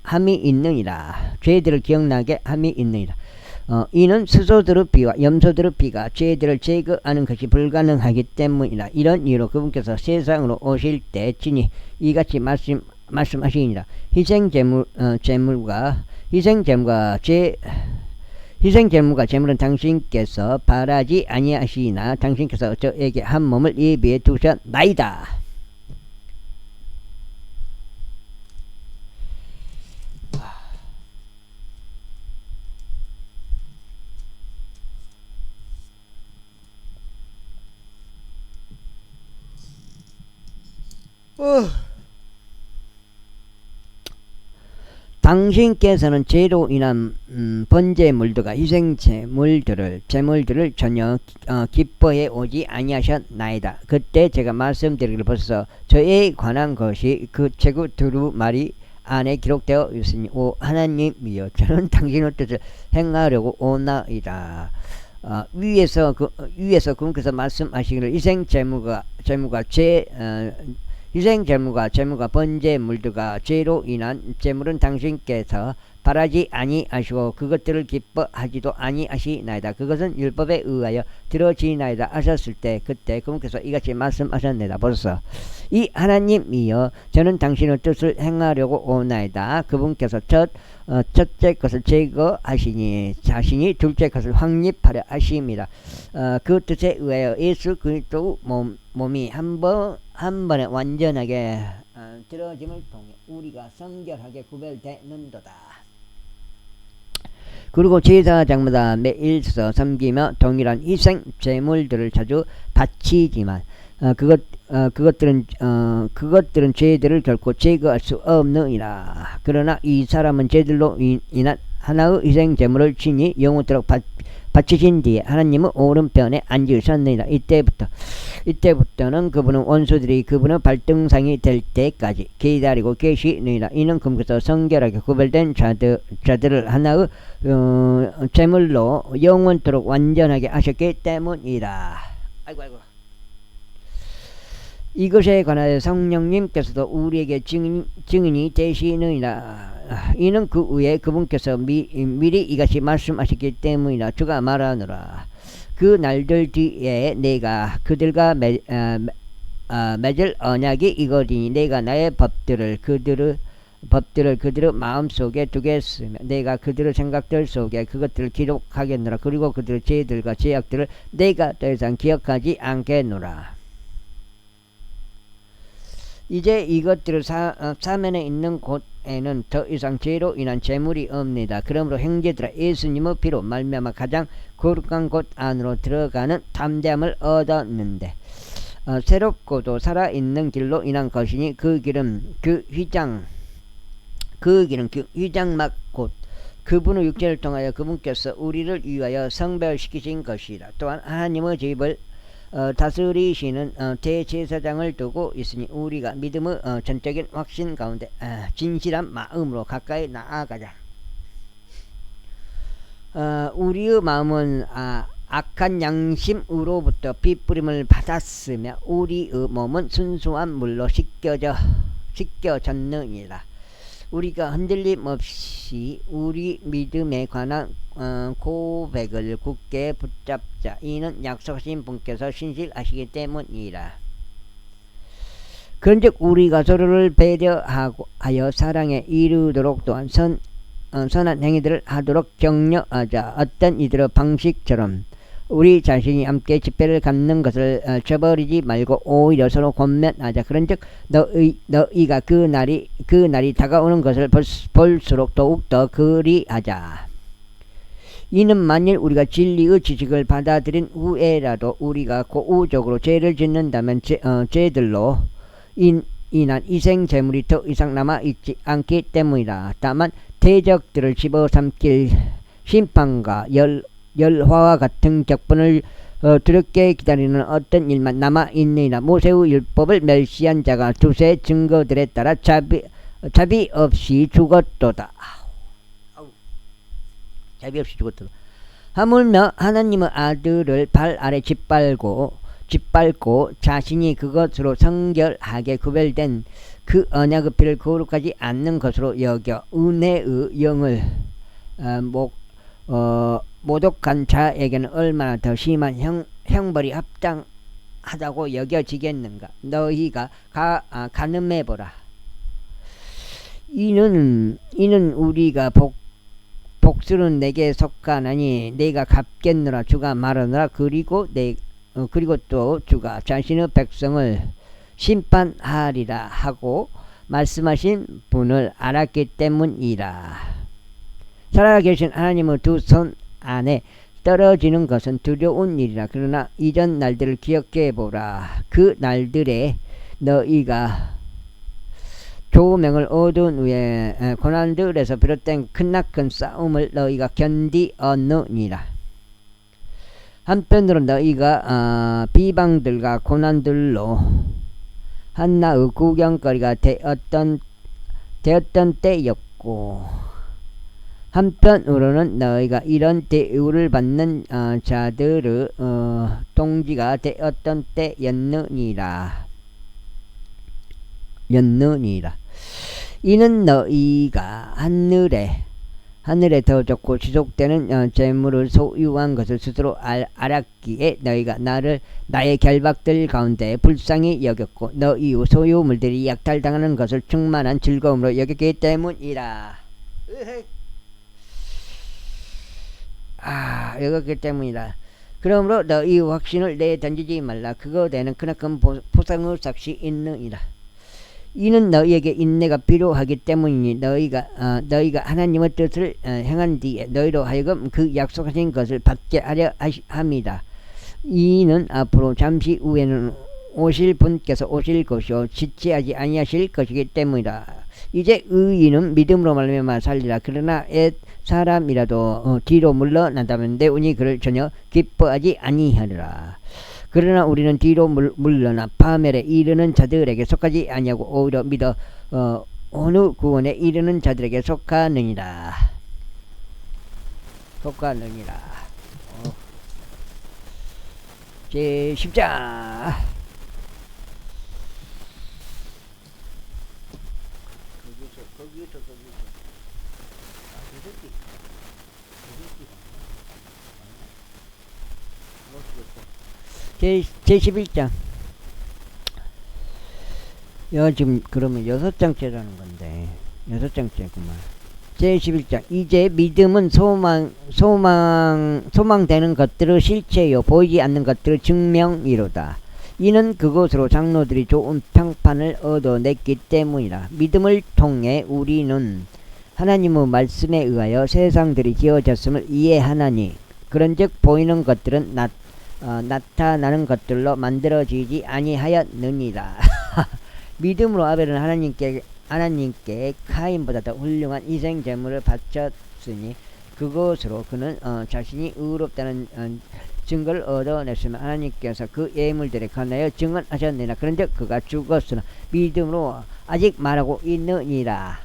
함이 있느니라. 죄들을 기억나게 함이 있느니라. 이는 스소들의 피와 염소들의 피가 죄들을 제거하는 것이 불가능하기 때문이라. 이런 이유로 그분께서 세상으로 오실 때 친히 이같이 말씀하시니라. 희생제물과 제물은 당신께서 바라지 아니하시나 당신께서 저에게 한 몸을 예비해 두셨나이다. 당신께서는 죄로 인한 번제물들과 희생제물들을 전혀 기뻐해 오지 아니하셨나이다. 그때 제가 말씀드리기를 벌써 저에 관한 것이 그 최고 두루마리 안에 기록되어 있으니 오 하나님이여 저는 당신의 뜻을 행하려고 오나이다. 위에서 그분께서 말씀하시기를 희생제물과 번제물들과 죄로 인한 제물은 당신께서 바라지 아니하시고 그것들을 기뻐하지도 아니하시나이다. 그것은 율법에 의하여 들어지나이다 하셨을 때 그때 그분께서 이같이 말씀하셨나이다. 벌써 이 하나님이여 저는 당신의 뜻을 행하려고 오나이다. 그분께서 첫째 것을 제거하시니 자신이 둘째 것을 확립하려 하심이라. 그 뜻에 의하여 예수 그리스도의 몸이 한 번에 완전하게 들어짐을 통해 우리가 성결하게 구별되는도다. 그리고 제사장마다 매일 섬기며 동일한 희생 제물들을 자주 바치지만 그것들은 죄들을 결코 제거할 수 없느니라. 그러나 이 사람은 죄들로 인한 하나의 희생 제물을 친히 영원토록 바치신 뒤에 하나님의 오른편에 앉으셨느니라. 이때부터는 그분은 원수들이 그분의 발등상이 될 때까지 기다리고 계시느니라. 이는 그분께서 성결하게 구별된 자들을 하나의 제물로 영원토록 완전하게 하셨기 때문이라. 아이고. 이것에 관하여 성령님께서도 우리에게 증인이 되시느니라. 이는 그 후에 그분께서 미리 이같이 말씀하셨기 때문이라. 주가 말하노라. 그 날들 뒤에 내가 그들과 맺을 언약이 이거리니 내가 나의 법들을 그들의 마음속에 두겠으며 내가 그들의 생각들 속에 그것들을 기록하겠노라. 그리고 그들의 죄들과 죄악들을 내가 더 이상 기억하지 않겠노라. 이제 이것들을 사면에 있는 곳에는 더 이상 죄로 인한 재물이 없니다. 그러므로 형제들아, 예수님의 피로 말미암아 가장 거룩한 곳 안으로 들어가는 담대함을 얻었는데 새롭고도 살아있는 길로 인한 것이니 그 길은 그 휘장막 곧 그분의 육체를 통하여 그분께서 우리를 위하여 성별시키신 것이라. 또한 하나님의 집을 다스리시는 대제사장을 두고 있으니 우리가 믿음의 전적인 확신 가운데 진실한 마음으로 가까이 나아가자. 우리의 마음은 악한 양심으로부터 빗부림을 받았으며 우리의 몸은 순수한 물로 씻겨졌느니라. 우리가 흔들림 없이 우리 믿음에 관한 고백을 굳게 붙잡자. 이는 약속하신 분께서 신실하시기 때문이라. 그런즉 우리가 서로를 배려하여 사랑에 이르도록 또한 선한 행위들을 하도록 격려하자. 어떤 이들의 방식처럼 우리 자신이 함께 집회를 갖는 것을 저버리지 말고 오히려 서로 권면하자. 그런즉 너희가 그 날이 다가오는 것을 볼수록 더욱더 그리하자. 이는 만일 우리가 진리의 지식을 받아들인 후에라도 우리가 고의적으로 죄를 짓는다면 죄들로 인한 희생 제물이 더 이상 남아있지 않기 때문이라. 다만 대적들을 집어삼킬 심판과 열화와 같은 격분을 두렵게 기다리는 어떤 일만 남아있느니라. 모세의 율법을 멸시한 자가 두세 증거들에 따라 자비 없이 죽었도다. 자비 없이 죽었도다. 하물며 하나님의 아들을 발 아래 짓밟고 자신이 그것으로 성결하게 구별된 그 언약의 피를 거룩하지 않는 것으로 여겨 은혜의 영을 모독한 자에게는 얼마나 더 심한 형벌이 합당하다고 여겨지겠는가. 너희가 가늠해보라. 이는 우리가 복수는 내게 속하나니 내가 갚겠노라. 주가 말하노라. 그리고 또 주가 자신의 백성을 심판하리라 하고 말씀하신 분을 알았기 때문이라. 살아계신 하나님의 두 손 안에 떨어지는 것은 두려운 일이라. 그러나 이전 날들을 기억해보라. 그 날들에 너희가 조명을 얻은 후에 고난들에서 비롯된 크나큰 싸움을 너희가 견디었느니라. 한편으로 너희가 비방들과 고난들로 한나의 구경거리가 되었던 때였고, 한편으로는 너희가 이런 대우를 받는 자들의 동지가 되었던 때였느니라. 이는 너희가 하늘에 더 좋고 지속되는 재물을 소유한 것을 스스로 알았기에 너희가 나의 결박들 가운데 불쌍히 여겼고 너희의 소유물들이 약탈당하는 것을 충만한 즐거움으로 여겼기 때문이라. 여겼기 때문이라. 그러므로 너희의 확신을 내던지지 말라. 그거대는 크나큰 보상의 삭시 있느니라. 이는 너희에게 인내가 필요하기 때문이니 너희가 하나님의 뜻을 행한 뒤에 너희로 하여금 그 약속하신 것을 받게 하려 합니다. 이는 앞으로 잠시 후에는 오실 분께서 오실 것이요 지체하지 아니하실 것이기 때문이라. 이제 의인은 믿음으로 말미암아 살리라. 그러나 옛 사람이라도 뒤로 물러난다면 내 운이 그를 전혀 기뻐하지 아니하리라. 그러나 우리는 뒤로 물러나 파멸에 이르는 자들에게 속하지 아니하고 오히려 믿어 어느 구원에 이르는 자들에게 속하느니라. 제10장. 제11장. 지금 그러면 6장째라는 건데 6장째구만. 제11장. 이제 믿음은 소망되는 것들의 실체요 보이지 않는 것들의 증명이로다. 이는 그것으로 장로들이 좋은 평판을 얻어냈기 때문이라. 믿음을 통해 우리는 하나님의 말씀에 의하여 세상들이 지어졌음을 이해하나니 그런즉 보이는 것들은 나타나는 것들로 만들어지지 아니하였느니라. 믿음으로 아벨은 하나님께 카인보다 더 훌륭한 희생 제물을 바쳤으니 그것으로 그는 자신이 의롭다는 증거를 얻어냈으며 하나님께서 그 예물들에 관하여 증언하셨느니라. 그런데 그가 죽었으나 믿음으로 아직 말하고 있느니라.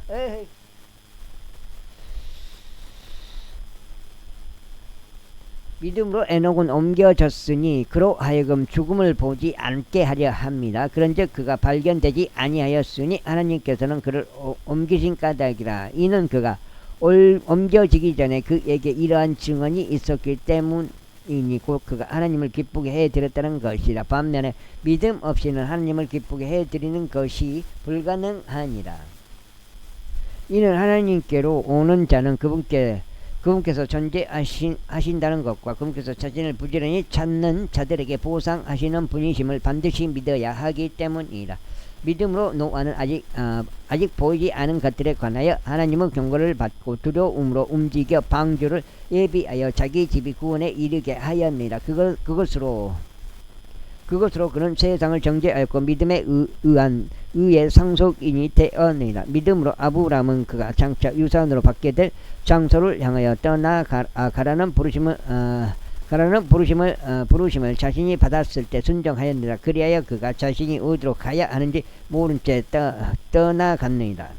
믿음으로 에녹은 옮겨졌으니 그로 하여금 죽음을 보지 않게 하려 합니다. 그런즉 그가 발견되지 아니하였으니 하나님께서는 그를 옮기신 까닭이라. 이는 그가 옮겨지기 전에 그에게 이러한 증언이 있었기 때문이니 곧 그가 하나님을 기쁘게 해드렸다는 것이라. 반면에 믿음 없이는 하나님을 기쁘게 해드리는 것이 불가능하니라. 이는 하나님께로 오는 자는 그분께서 존재하신다는 것과 그분께서 자신을 부지런히 찾는 자들에게 보상하시는 분이심을 반드시 믿어야 하기 때문이라. 믿음으로 노아는 아직 보이지 않은 것들에 관하여 하나님의 경고를 받고 두려움으로 움직여 방주를 예비하여 자기 집이 구원에 이르게 하였느니라. 그것으로 그는 세상을 정죄하였고 믿음에 의의 상속인이 되었느니라. 믿음으로 아브라함은 그가 장차 유산으로 받게 될 장소를 향하여 떠나가라는 부르심을 자신이 받았을 때 순종하였느니라. 그리하여 그가 자신이 어디로 가야 하는지 모른 채 떠나갔느니라.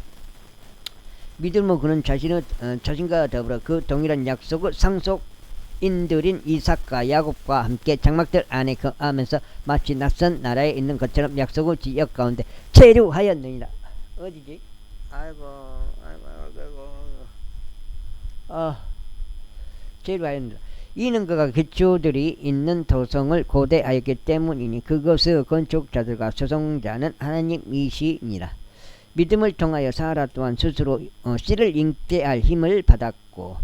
믿음으로 그는 자신과 더불어 그 동일한 약속을 상속인들인 이삭과 야곱과 함께 장막들 안에 거하면서 마치 낯선 나라에 있는 것처럼 약속의 지역 가운데 체류하였느니라. 어디지? 체류하였느니라. 이는 그가 기초들이 있는 도성을 고대하였기 때문이니 그것의 건축자들과 조성자는 하나님이시니라. 믿음을 통하여 사라 또한 스스로 씨를 잉태할 힘을 받았고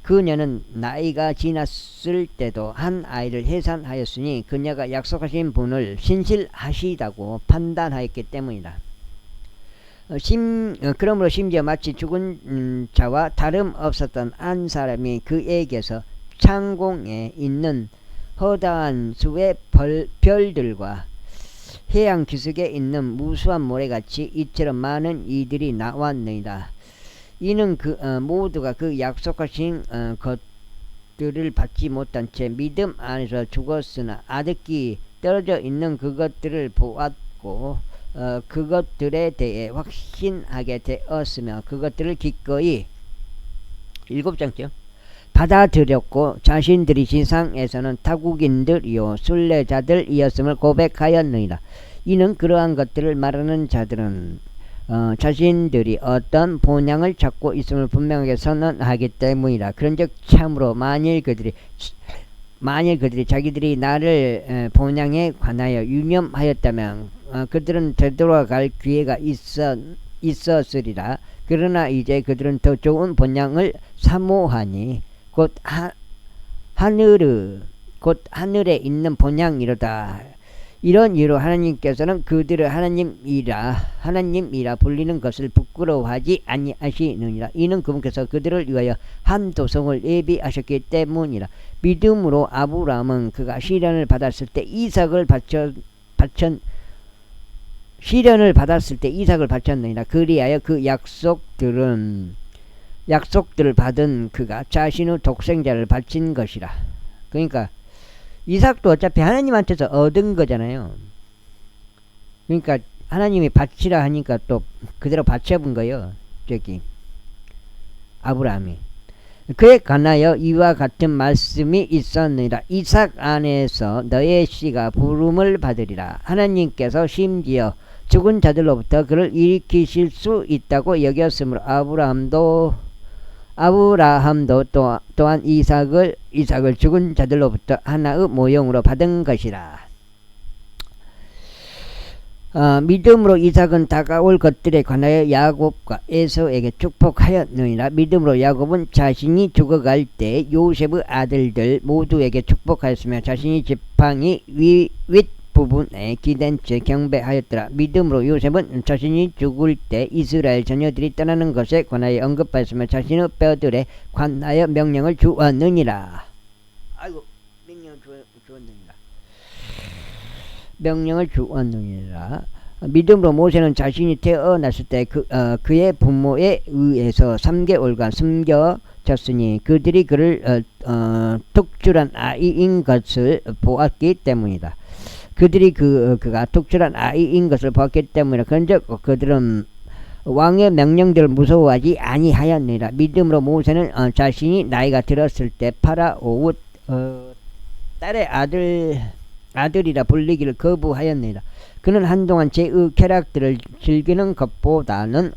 그녀는 나이가 지났을 때도 한 아이를 해산하였으니 그녀가 약속하신 분을 신실하시다고 판단하였기 때문이다. 그러므로 심지어 마치 죽은 자와 다름없었던 한 사람이 그에게서 창공에 있는 허다한 수의 별들과 해양 기슭에 있는 무수한 모래같이 이처럼 많은 이들이 나왔느니라. 이는 모두가 그 약속하신 것들을 받지 못한 채 믿음 안에서 죽었으나 아득히 떨어져 있는 그것들을 보았고 그것들에 대해 확신하게 되었으며 그것들을 기꺼이 7장죠. 받아들였고 자신들이 지상에서는 타국인들이요 순례자들이었음을 고백하였느니라. 이는 그러한 것들을 말하는 자들은 자신들이 어떤 본향을 찾고 있음을 분명하게 선언하기 때문이라. 그런즉 참으로 만일 그들이 자기들이 나를 본향에 관하여 유념하였다면 그들은 되돌아갈 기회가 있었으리라. 그러나 이제 그들은 더 좋은 본향을 사모하니 곧 하늘에 있는 본향이로다. 이런 이유로 하나님께서는 그들을 하나님이라 불리는 것을 부끄러워하지 아니하시느니라. 이는 그분께서 그들을 위하여 한 도성을 예비하셨기 때문이라. 믿음으로 아브라함은 그가 시련을 받았을 때 이삭을 바쳤느니라. 그리하여 그 약속들을 받은 그가 자신의 독생자를 바친 것이라. 그러니까 이삭도 어차피 하나님한테서 얻은 거잖아요. 그러니까 하나님이 바치라 하니까 또 그대로 바쳐본 거예요. 저기 아브라함이. 그에 관하여 이와 같은 말씀이 있었느니라. 이삭 안에서 너의 씨가 부름을 받으리라. 하나님께서 심지어 죽은 자들로부터 그를 일으키실 수 있다고 여겼으므로 아브라함도 또한 이삭을 죽은 자들로부터 하나의 모형으로 받은 것이라. 믿음으로 이삭은 다가올 것들에 관하여 야곱과 에서에게 축복하였느니라. 믿음으로 야곱은 자신이 죽어갈 때 요셉의 아들들 모두에게 축복하였으며 자신이 지팡이 부분에 기댄 채 경배하였더라. 믿음으로 요셉은 자신이 죽을 때 이스라엘 자녀들이 떠나는 것에 관하여 언급하였으며 자신의 뼈들에 관하여 명령을 주었느니라. 아이고, 명령을 주었느니라. 믿음으로 모세는 자신이 태어났을 때 그의 부모에 의해서 3개월간 숨겨졌으니 그들이 그를 특출한 아이인 것을 보았기 때문이다. 그들이 그가 특출한 아이인 것을 보았기 때문이다. 그런즉 그들은 왕의 명령들을 무서워하지 아니하였느니라. 믿음으로 모세는 자신이 나이가 들었을 때 파라오의 딸의 아들이라 불리기를 거부하였느니라. 그는 한동안 제의 쾌락들을 즐기는 것보다는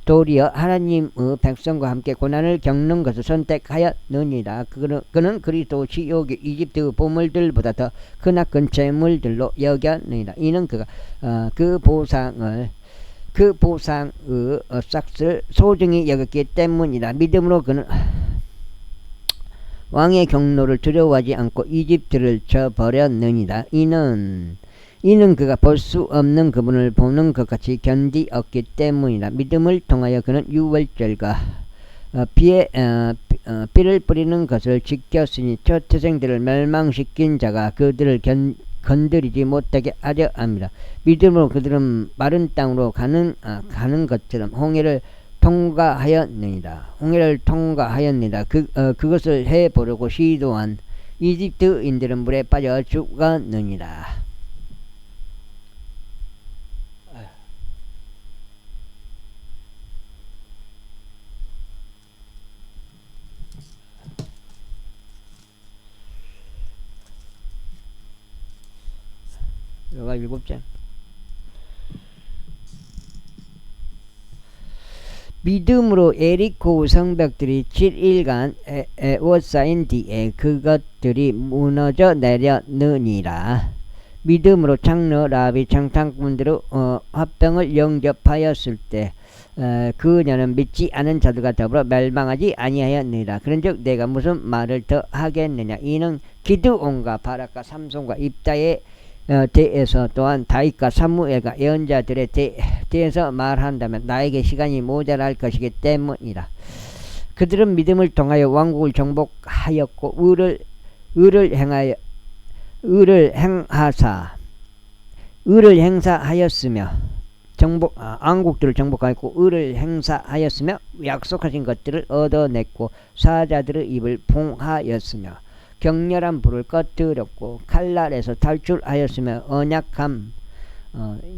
도리어 하나님의 백성과 함께 고난을 겪는 것을 선택하였느니라. 그는 그리스도 지옥의 이집트의 보물들보다 더 크나큰 재물들로 여겼느니라. 이는 그가 그 보상의 싹을 소중히 여겼기 때문이라. 믿음으로 그는 왕의 경로를 두려워하지 않고 이집트를 저버렸느니라. 이는 그가 볼 수 없는 그분을 보는 것 같이 견디었기 때문이라. 믿음을 통하여 그는 유월절과 피를 뿌리는 것을 지켰으니 첫 태생들을 멸망시킨 자가 그들을 건드리지 못하게 하려 합니다. 믿음으로 그들은 마른 땅으로 가는 것처럼 홍해를 통과하였느니라. 그것을 해보려고 시도한 이집트인들은 물에 빠져 죽었느니라. 요가 7장. 믿음으로 에리코 성벽들이 7일간 에워싸인 뒤에 그것들이 무너져 내렸느니라. 믿음으로 장로 라비 장탕꾼들의 화병을 영접하였을 때 그녀는 믿지 않은 자들과 더불어 멸망하지 아니하였느니라. 그런즉 내가 무슨 말을 더 하겠느냐. 이는 기드온과 바락과 삼손과 입다에 대해서 또한 다윗과 사무엘과 예언자들에 대해서 말한다면 나에게 시간이 모자랄 것이기 때문이라. 그들은 믿음을 통하여 왕국을 정복하였고 의를 행사하였으며 왕국들을 정복하였고 의를 행사하였으며 약속하신 것들을 얻어냈고 사자들의 입을 봉하였으며 격렬한 불을 꺼뜨렸고 칼날에서 탈출하였으며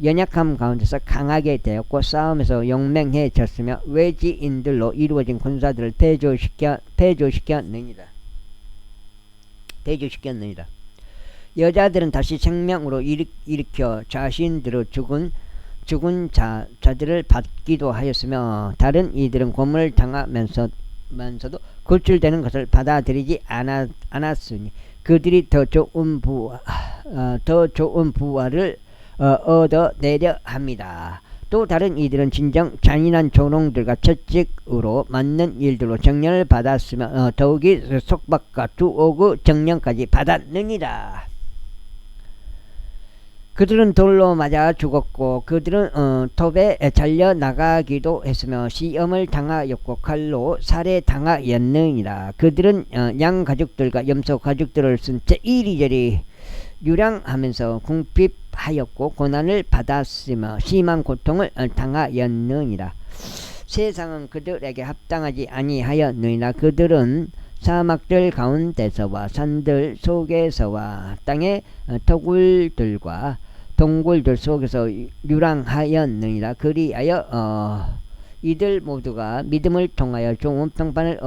연약함 가운데서 강하게 되었고 싸움에서 용맹해졌으며 외지인들로 이루어진 군사들을 대조시켰느니라. 여자들은 다시 생명으로 일으켜 자신들의 죽은 자들을 받기도 하였으며 다른 이들은 고문을 당하면서도 구출되는 것을 받아들이지 않았으니 그들이 더 좋은 부활을 얻어내려 합니다. 또 다른 이들은 진정 잔인한 조롱들과 채찍으로 맞는 일들로 정령을 받았으며 더욱이 속박과 투옥의 정령까지 받았느니라. 그들은 돌로 맞아 죽었고 그들은 톱에 잘려나가기도 했으며 시험을 당하였고 칼로 살해당하였느니라. 그들은 양 가죽들과 염소 가죽들을 쓴 채 이리저리 유랑하면서 궁핍하였고 고난을 받았으며 심한 고통을 당하였느니라. 세상은 그들에게 합당하지 아니하였느니라. 그들은 사막들 가운데서와 산들 속에서와 땅의 토굴들과 동굴들 속에서 유랑하였느니라. 그리하여 이들 모두가 믿음을 통하여 좋은 평판을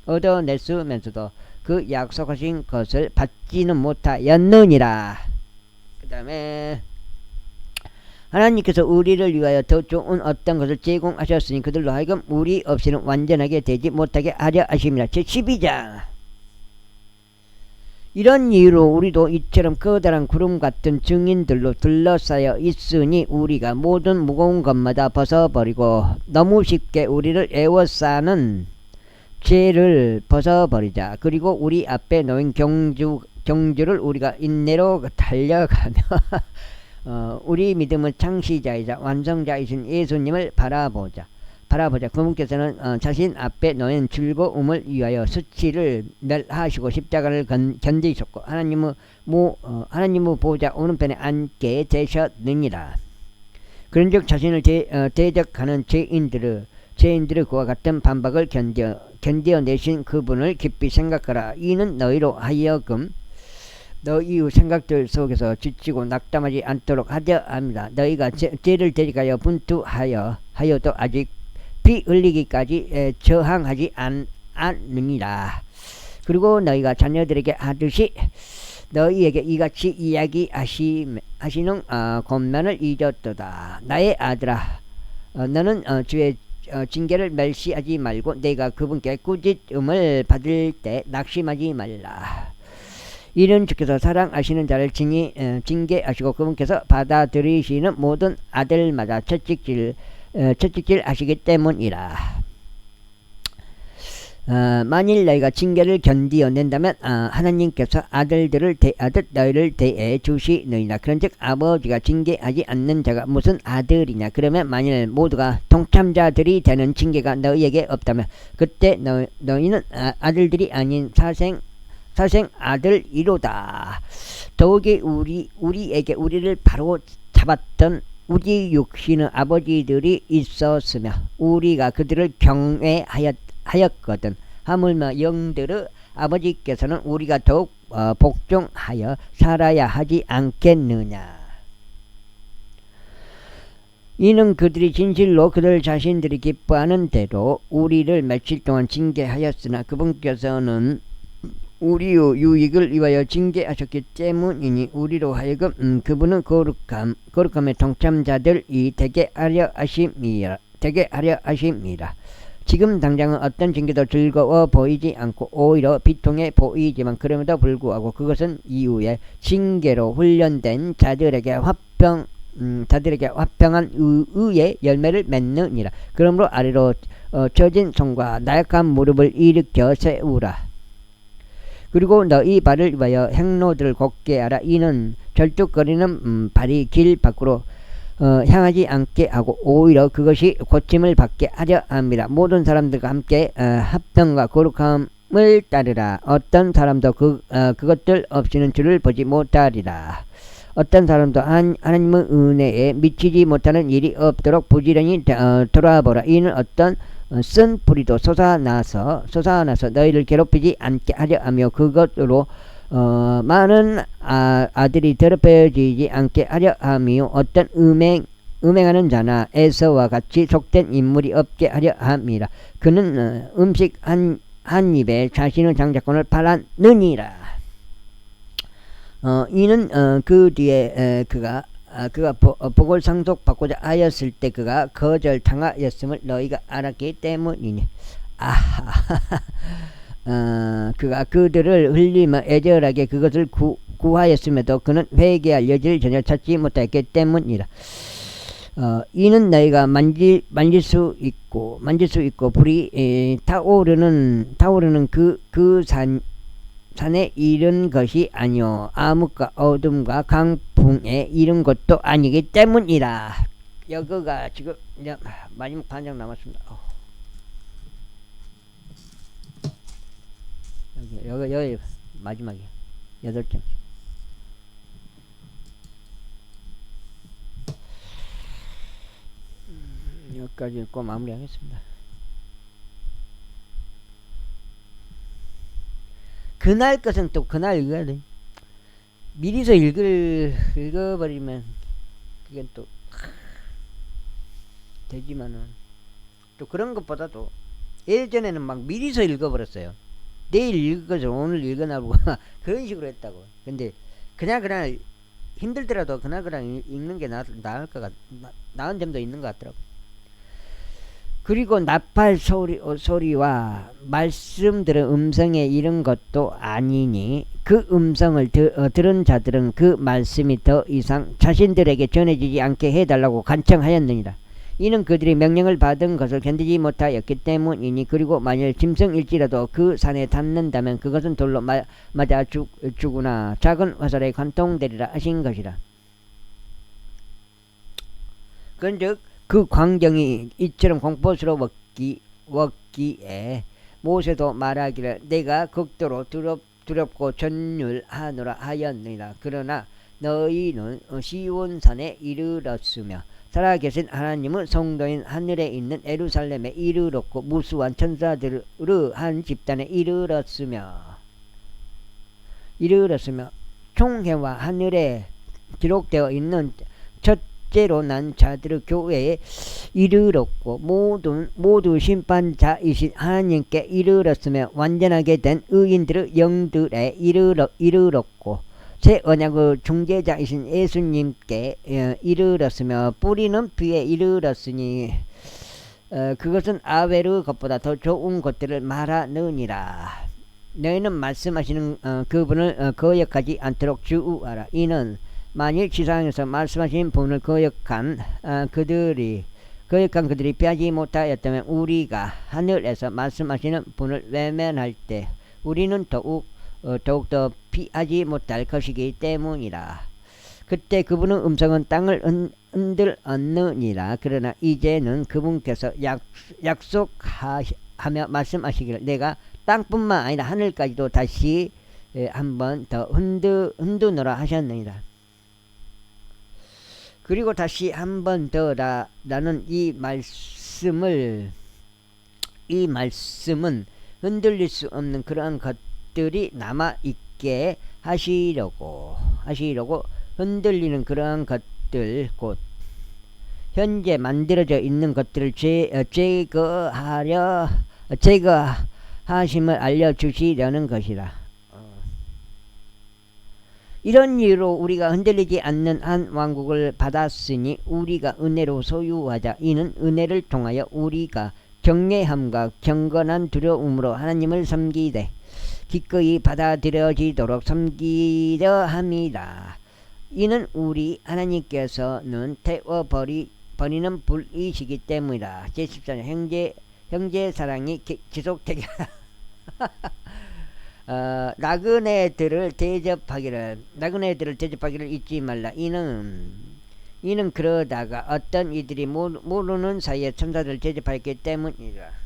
얻어냈으면서도 그 약속하신 것을 받지는 못하였느니라. 그 다음에 하나님께서 우리를 위하여 더 좋은 어떤 것을 제공하셨으니 그들로 하여금 우리 없이는 완전하게 되지 못하게 하려 하심이라. 제12장. 이런 이유로 우리도 이처럼 커다란 구름 같은 증인들로 둘러싸여 있으니 우리가 모든 무거운 것마다 벗어버리고 너무 쉽게 우리를 애워싸는 죄를 벗어버리자. 그리고 우리 앞에 놓인 경주를 우리가 인내로 달려가며 우리 믿음의 창시자이자 완성자이신 예수님을 바라보자. 그분께서는 자신 앞에 놓인 즐거움을 위하여 수치를 멸하시고 십자가를 견디셨고 하나님의 보좌 오른편에 앉게 되셨느니라. 그런즉 자신을 대적하는 죄인들의 그와 같은 반박을 견뎌내신 그분을 깊이 생각하라. 이는 너희로 하여금 너희의 생각들 속에서 지치고 낙담하지 않도록 하려 합니다. 너희가 죄를 대적하여 분투하여도 아직 피 흘리기까지 저항하지 않느니라. 그리고 너희가 자녀들에게 하듯이 너희에게 이같이 이야기하시는 권면을 잊었도다. 나의 아들아, 너는 주의 징계를 멸시하지 말고 내가 그분께 꾸짖음을 받을 때 낙심하지 말라. 이는 주께서 사랑하시는 자를 징계하시고 그분께서 받아들이시는 모든 아들마다 첫찍질 하시기 때문이라. 만일 너희가 징계를 견디어낸다면 하나님께서 아들들을 대하듯 너희를 대해 주시느니라. 그런즉 아버지가 징계하지 않는 자가 무슨 아들이냐. 그러면 만일 모두가 동참자들이 되는 징계가 너희에게 없다면 그때 너희는 아들들이 아닌 사생 아들이로다. 더욱이 우리에게 우리를 바로 잡았던 우리 육신의 아버지들이 있었으며 우리가 그들을 경외하였거든. 하물며 영들의 아버지께서는 우리가 더욱 복종하여 살아야 하지 않겠느냐. 이는 그들이 진실로 그들 자신들이 기뻐하는 대로 우리를 며칠 동안 징계하였으나 그분께서는 우리의 유익을 위하여 징계하셨기 때문이니 우리로 하여금 그분은 거룩함의 동참자들이 되게 하려 하심이라. 지금 당장은 어떤 징계도 즐거워 보이지 않고 오히려 비통해 보이지만 그럼에도 불구하고 그것은 이후에 징계로 훈련된 자들에게 화평한 의의 열매를 맺느니라. 그러므로 아래로 처진 손과 나약한 무릎을 일으켜 세우라. 그리고 너희 발을 위하여 행로들을 걷게 하라. 이는 절뚝거리는 발이 길 밖으로 향하지 않게 하고 오히려 그것이 고침을 받게 하려 합니다. 모든 사람들과 함께 합평과 거룩함을 따르라. 어떤 사람도 그것들 없이는 주를 보지 못하리라. 어떤 사람도 하나님의 은혜에 미치지 못하는 일이 없도록 부지런히 돌아보라. 이는 어떤 쓴 뿌리도 솟아나서 너희를 괴롭히지 않게 하려 하며 그것으로 많은 아들이 더럽혀지지 않게 하려 하며 어떤 음행하는 자나 에서와 같이 속된 인물이 없게 하려 함이라. 그는 음식 한 입에 자신의 장자권을 팔았느니라. 이는 그 뒤에 그가 복을 상속받고자 하였을 때 그가 거절당하였음을 너희가 알았기 때문이니. 그가 그들을 흘리며 애절하게 그것을 구하였음에도 그는 회개할 여지를 전혀 찾지 못했기 때문이라. 이는 너희가 만질 수 있고 불이 타오르는 그 산에 이른 것이 아니요 암흑과 어둠과 강풍에 이른 것도 아니기 때문이라. 여기가 지금 이제 마지막 반장 남았습니다. 여기 마지막이야. 8장. 여기까지 읽고 마무리하겠습니다. 그날 것은 또 그날 읽어야 돼. 미리서 읽어버리면 그게 또 되지만은 또 그런 것보다도 예전에는 막 미리서 읽어버렸어요. 내일 읽을 것을 오늘 읽어놔보고 그런 식으로 했다고. 근데 그냥 힘들더라도 그냥 읽는 게 나은 점도 있는 것 같더라고. 그리고 나팔 소리와 말씀들의 음성에 이른 것도 아니니 그 음성을 들은 자들은 그 말씀이 더 이상 자신들에게 전해지지 않게 해달라고 간청하였느니라. 이는 그들이 명령을 받은 것을 견디지 못하였기 때문이니 그리고 만일 짐승일지라도 그 산에 닿는다면 그것은 돌로 맞아 죽으나 작은 화살에 관통되리라 하신 것이라. 그런즉 그 광경이 이처럼 공포스러웠기에 모세도 말하기를 내가 극도로 두렵고 전율하노라 하였느니라. 그러나 너희는 시온산에 이르렀으며 살아계신 하나님의 성도인 하늘에 있는 예루살렘에 이르렀고 무수한 천사들의 한 집단에 이르렀으며 총회와 하늘에 기록되어 있는 첫째로 난 자들의 교회에 이르렀고 모두 심판자이신 하나님께 이르렀으며 완전하게 된 의인들의 영들에 이르렀고 새 언약의 중재자이신 예수님께 이르렀으며 뿌리는 비에 이르렀으니 그것은 아벨의 것보다 더 좋은 것들을 말하느니라. 너희는 말씀하시는 그분을 거역하지 않도록 주의하라. 이는 만일 지상에서 말씀하신 분을 거역한 그들이 피하지 못하였다면 우리가 하늘에서 말씀하시는 분을 외면할 때 우리는 더욱더 피하지 못할 것이기 때문이라. 그때 그분의 음성은 땅을 흔들었느니라. 그러나 이제는 그분께서 약속하며 말씀하시기를 내가 땅뿐만 아니라 하늘까지도 다시 한 번 더 흔드노라 하셨느니라. 그리고 다시 한 번 더 나는 이 말씀은 흔들릴 수 없는 그러한 것들이 남아있게 하시려고 흔들리는 그러한 것들 곧 현재 만들어져 있는 것들을 제거하심을 알려주시려는 것이라. 이런 이유로 우리가 흔들리지 않는 한 왕국을 받았으니 우리가 은혜로 소유하자. 이는 은혜를 통하여 우리가 경외함과 경건한 두려움으로 하나님을 섬기되 기꺼이 받아들여지도록 섬기려 함이라. 이는 우리 하나님께서는 태워버리는 불이시기 때문이라. 제14절 형제 사랑이 지속되게 나그네들을 대접하기를 잊지 말라. 이는 그러다가 어떤 이들이 모르는 사이에 천사들을 대접하였기 때문이라.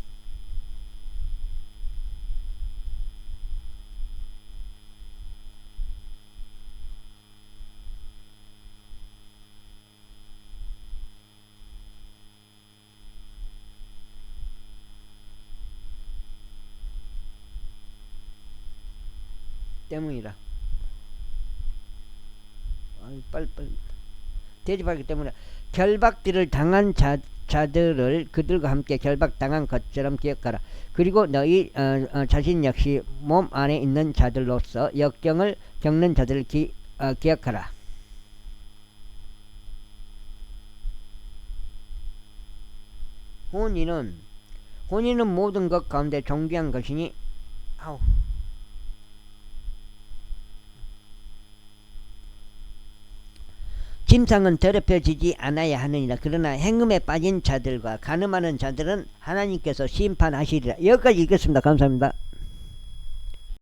빨리 대접하기 때문에 결박들을 당한 자들을 그들과 함께 결박당한 것처럼 기억하라. 그리고 너희 자신 역시 몸 안에 있는 자들로서 역경을 겪는 자들을 기억하라. 혼인은 모든 것 가운데 존귀한 것이니 짐승은 더럽혀지지 않아야 하느니라. 그러나 행음에 빠진 자들과 간음하는 자들은 하나님께서 심판하시리라. 여기까지 읽겠습니다. 감사합니다.